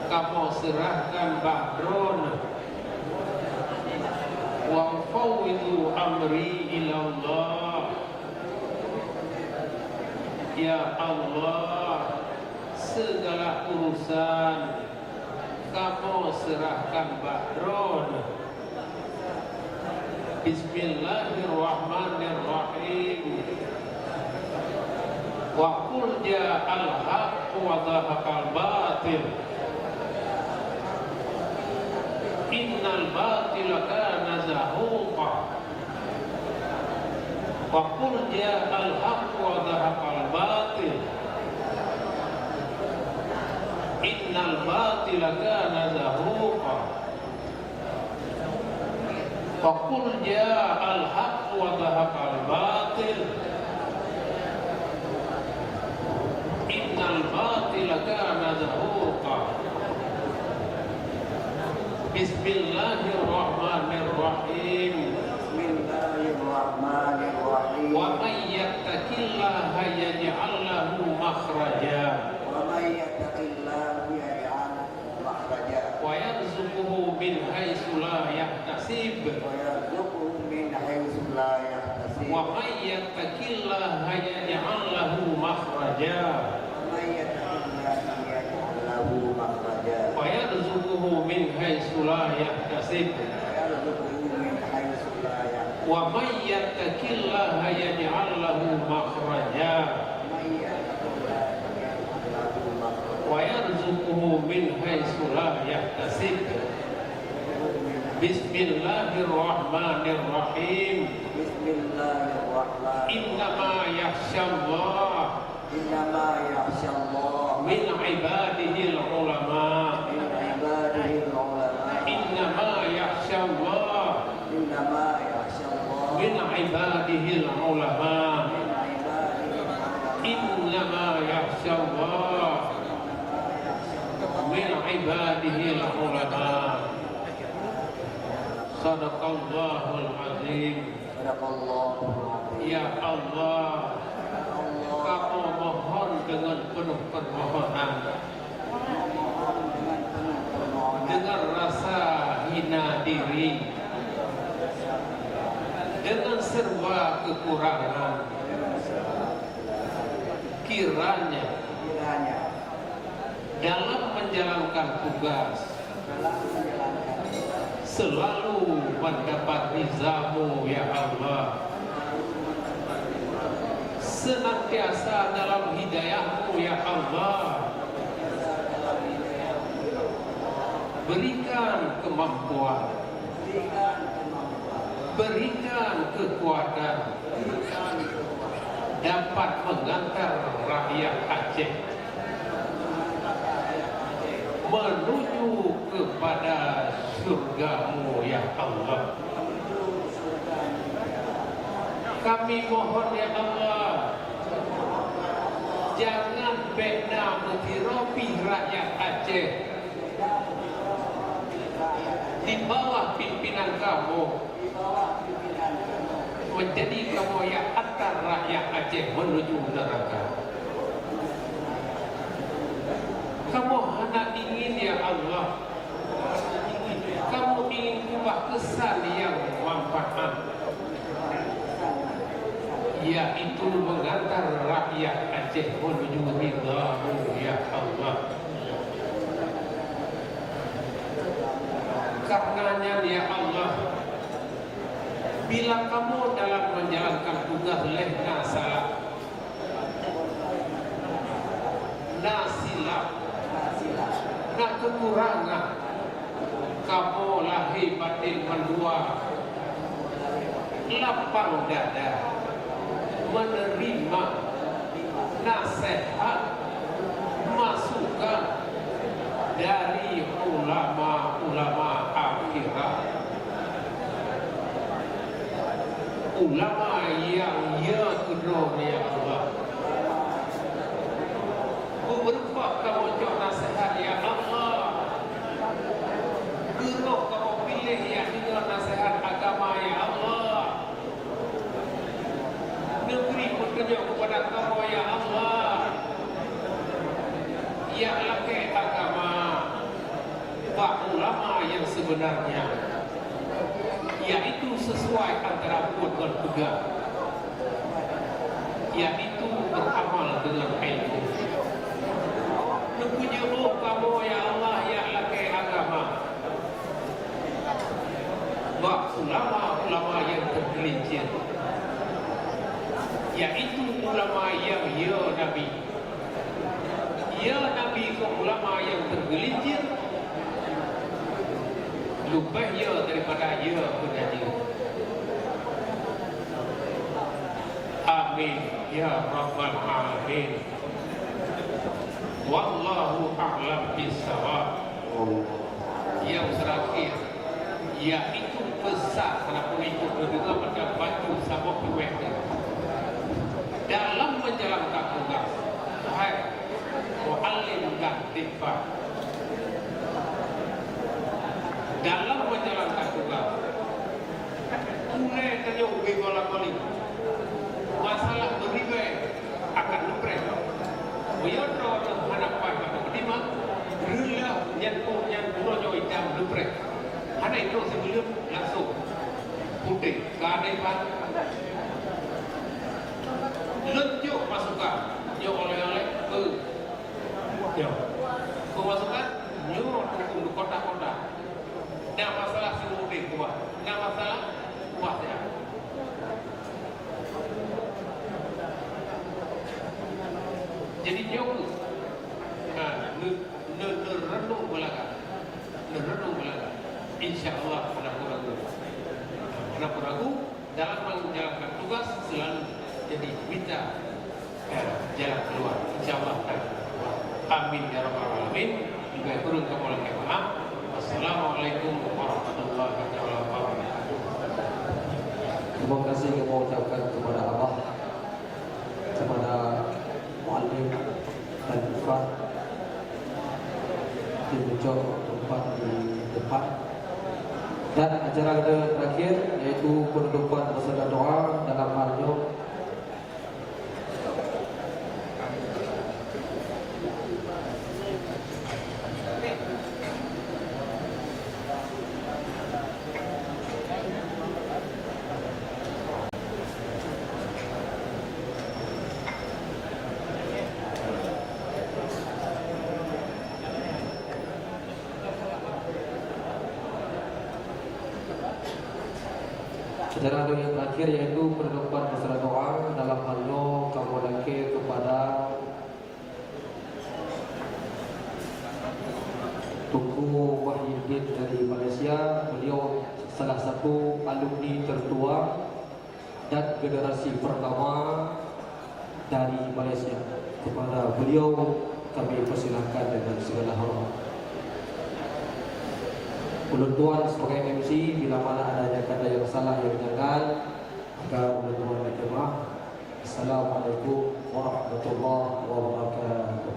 kamu serahkan Bahdron. Wa ufawwidu amri ila Allah. Ya Allah, segala urusan kamu serahkan Bahdron. Bismillahirrahmanirrahim. Wa qul ja'al haqq wa dhahaqal batil. Innal batila kana zahuqa. Wa qul ja'al haqq wa dhahaqal batil. Innal batila kana zahuqa. Wa qul ja'al haqq wa dhahaqal batil. Innal batila kana zahuqa. Bismillahirrahmanirrahim. Bismillahirrahmanirrahim. Wa may yattaqillaha yaj'al lahu makhraja Wa may yattaqillaha yaj'al makhraja wa yarzuquhu min haitsu la yahtasib. wa yarzuqhu min haitsu la yahtasib. Wa may yattaqillaha yaj'al lahu makhraja Wa may yattaqillaha yaj'al lahu makhraja wa yarzuquhu min haitsu la yahtasib. wa yarzuqhu min haitsu la yahtasib. Wa may yattaqillaha yaj'al lahu makhraja wa yarzuquhu min haitsu la yahtasib. Bismillahirrahmanirrahim. Bismillahirrahmanirrahim. Innama yakhshallah Innama yakhshallah min ibadihil ulama. min ibadihil ulama. Innama yakhshallah Innama yakhshallah min ibadihil ulama. min ibadihil ulama. Innama yakhshallah min ibadihil ulama. Sadaqallahul azim. Sadaqallahul azim. Ya Allah, Allah, kamu mohon dengan penuh permohonan, dengan penuh permohonan, dengan rasa hina diri, dengan serba kekurangan, kiranya kiranya dalam menjalankan tugas dalam menjalankan selalu mendapat rizamu ya Allah, senantiasa dalam hidayahmu ya Allah, berikan kemampuan, berikan kemampuan, berikan kekuatan dapat mengantar rakyat Aceh menuju kepada surga-Mu ya Allah. Kami mohon ya Allah, jangan bina mutiropi rakyat Aceh di bawah pimpinan kamu, menjadi kamu yang antar rakyat Aceh menuju neraka. Kamu hendak ingin ya Allah, kamu ingin ubah kesan yang manfaat, yaitu mengantar rakyat Aceh menuju ridha-Mu ya Allah. Karenanya ya Allah, bila kamu dalam menjalankan tugas lehna salah, silap, kekurangan, kamu lahir batin mendua, lapang dada, menerima nasihat, masukan dari ulama-ulama akhirat, ulama yang kedua ya Allah. Berupa kamu jauh nasihat ya Allah, guru kamu pilih yang dengar nasihat agama ya Allah, negeri petunjuk kepada kamu ya Allah, yang laki agama, pak ulama yang sebenarnya, yaitu sesuai antara pun dan pegang, yaitu beramal dengan ilmu. Penyuluh kamu ya Allah yang laki agama, bak ulama-ulama yang tergelincir, yaitu ulama yang ya Nabi ke ulama yang tergelincir, lupa ya daripada ya pengaji. Amin ya Rabbal Alamin. Wallahu a'lam bishawab. Yang terakhir, yaitu besar karena pengikut juga pada baju sabuk kuweknya dalam menjalankan tugas. Hai muallim dan tifah, dalam menjalankan tugas, mulai terjauh bola-balik masalah beribadah akan lupreh. Beliau hanapan pada kedima, rela yang pulau jam lupreh. Hana itu sebelum langsung putih keadaan lenjuk masukan, yo oleh-oleh pemasukan nyuruh untuk kota-kota. Nah masalah semudik kuat, nah masalah kuat ya. Jadi jauh, nerenung belakang, insya Allah kenapa ragu dalam menjalankan tugas selalu jadi minta jalan keluar, insya Allah. Amin ya rabbal alamin. Juga turun ke mola maaf. Assalamualaikum warahmatullahi wabarakatuh. Terima kasih kami ucapkan kepada Allah, kepada muallim dan tifah di puncak tempat di depan. Dan acara kita terakhir yaitu penutupan beserta doa dalam halnya acara yang terakhir yaitu penutupan beserta doa dalam halnya kamu laki kepada Tuku Wahyu Muhyiddin dari Malaysia. Beliau salah satu alumni tertua dan generasi pertama dari Malaysia. Kepada beliau kami persilahkan dengan segala hormat. Ulun Tuan sebagai MC, bila mana adanya kata yang salah yang jangan, maka Ulun Tuan minta maaf. Assalamualaikum warahmatullahi wabarakatuh.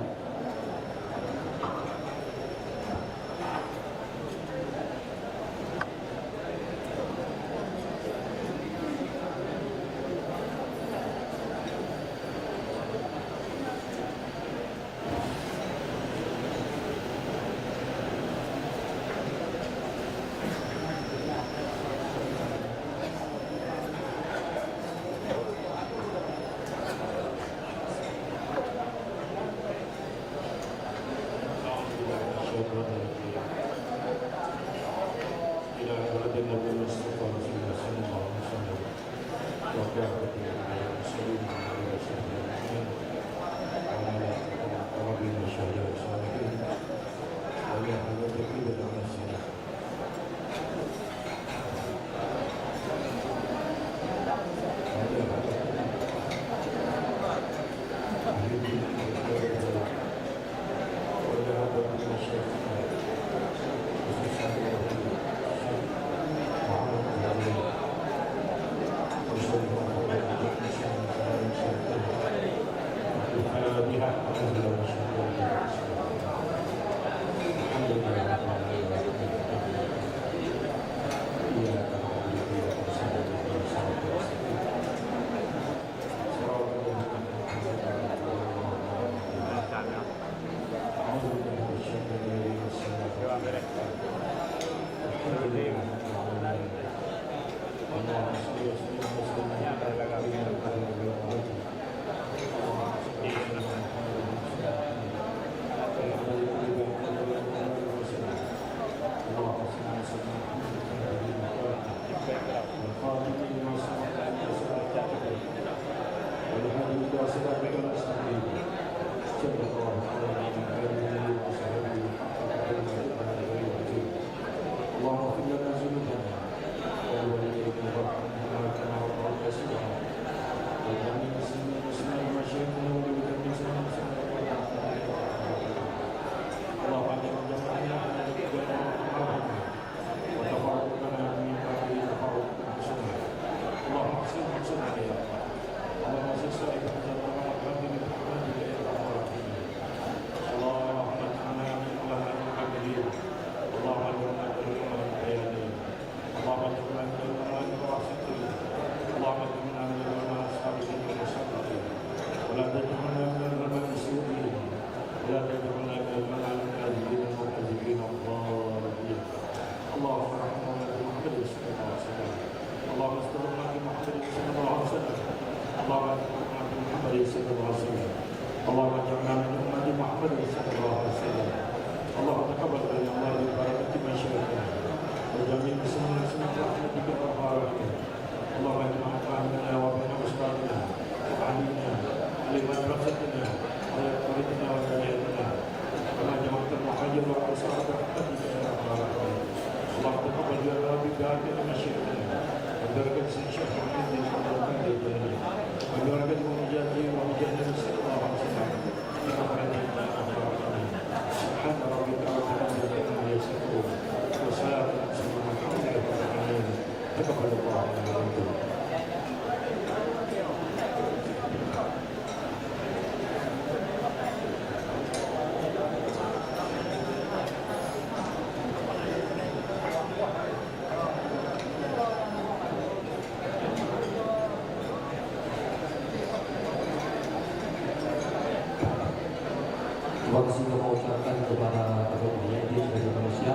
Terima kasih kami ucapkan kepada Bapak Muhyiddin dari Malaysia.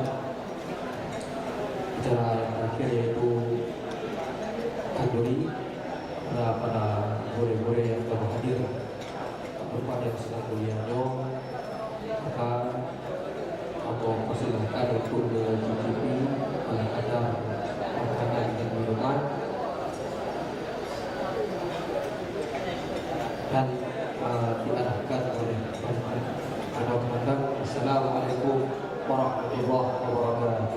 Acara yang terakhir yaitu Kanduri pada gore-gore yang telah hadir kepada yang sedang kuliahnya, maka atau persilahkan untuk mencicipi ada makanan dan minuman dan diarahkan oleh Assalamualaikum warahmatullahi wabarakatuh.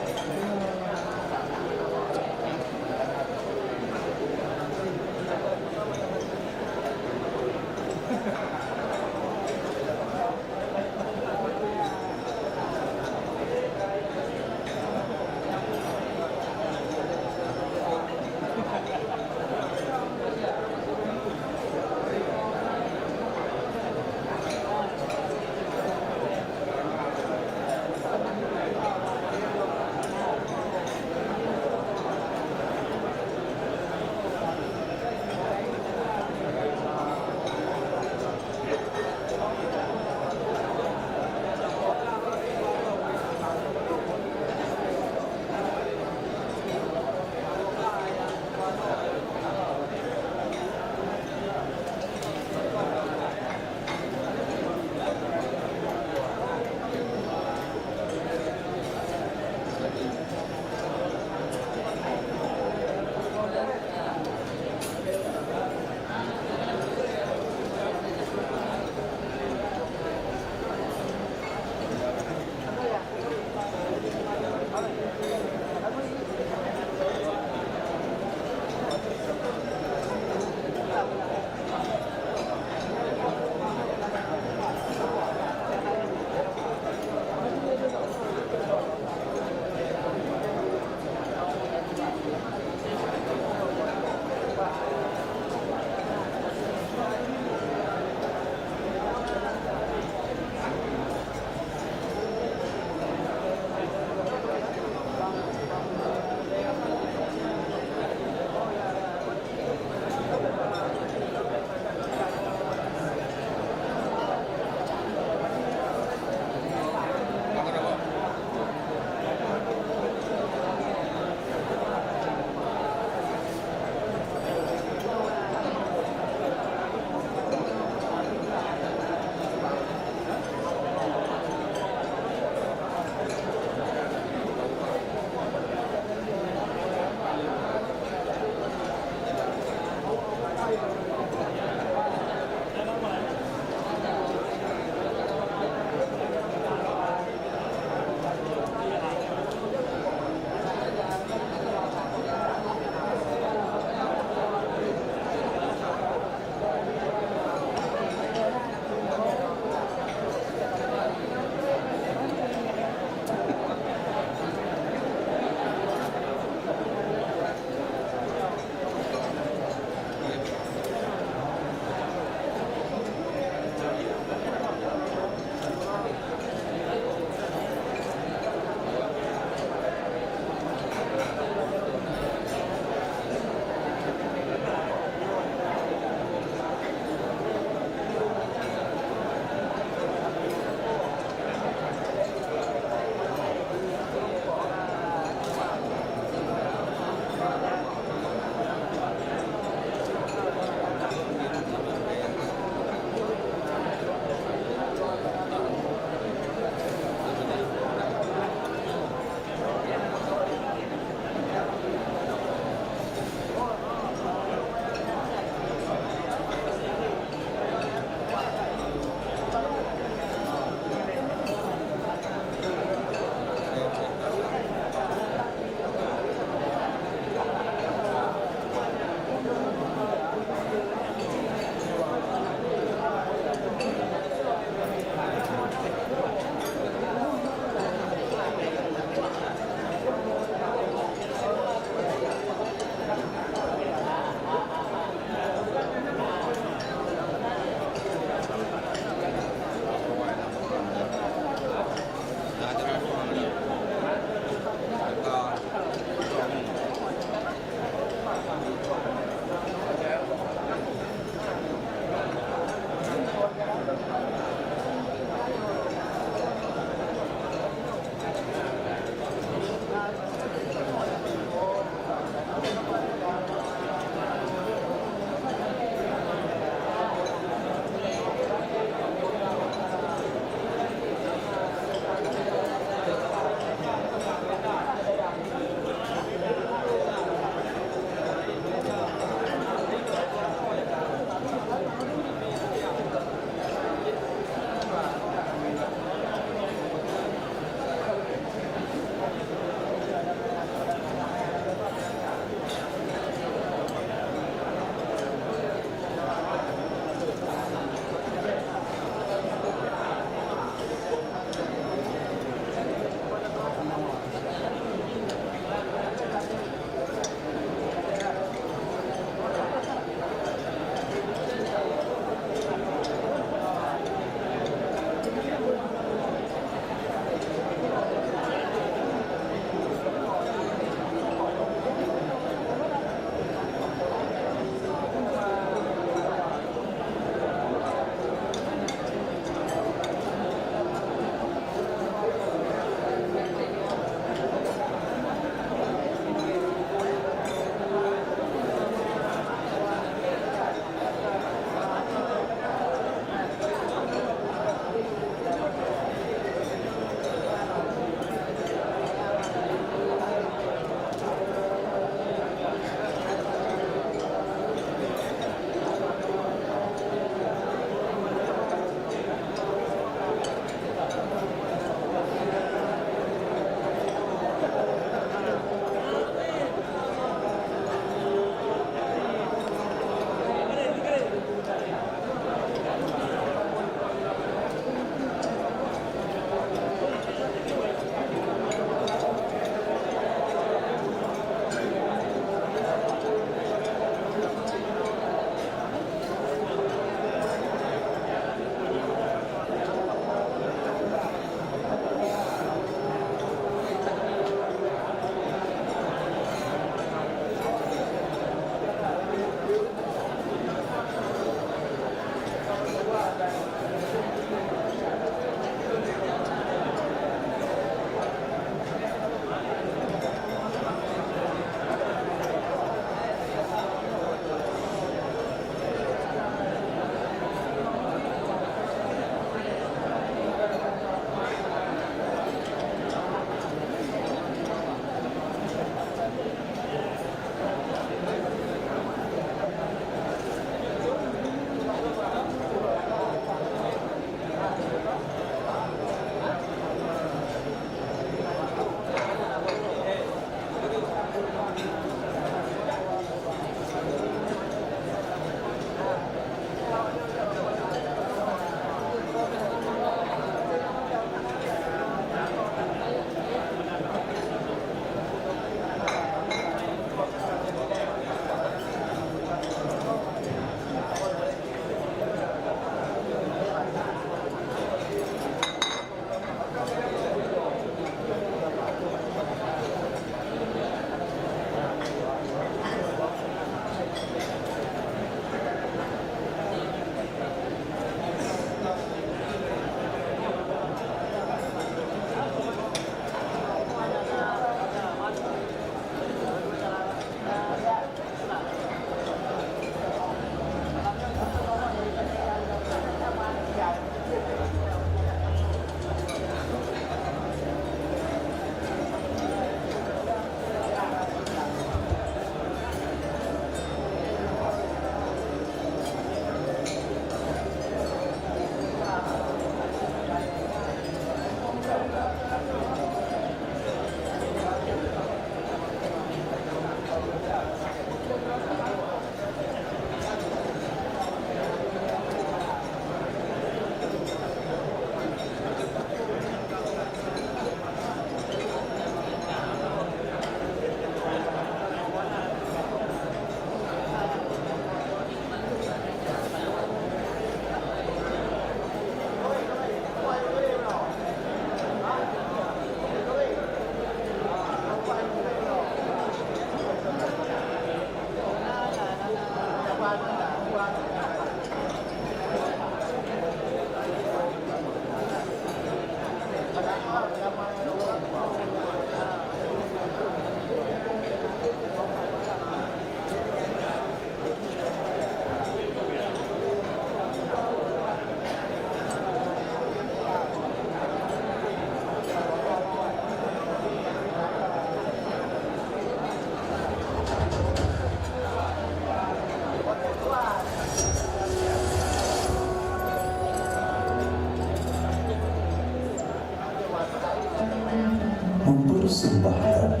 mempersembahkan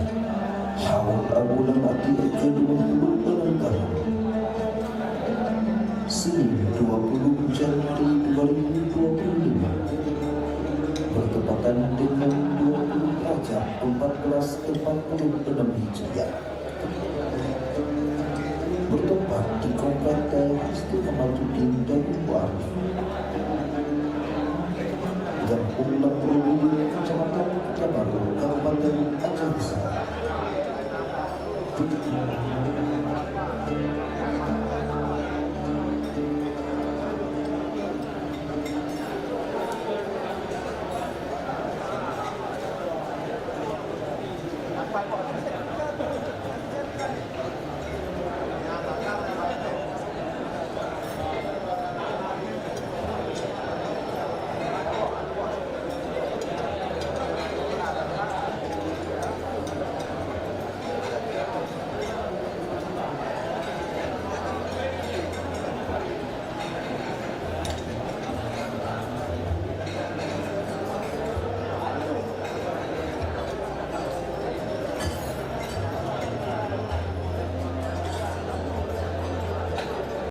Haul Abulan Ati ke-26 tahun Senin 20 Januari 2025 bertepatan dengan 20 Rajab 1446 Hijriah, bertempat di Komplek Isti Ahmaduddin Darul Arif yang Pulau Provinsi Kecamatan Kecamatan Kabupaten Aceh Besar.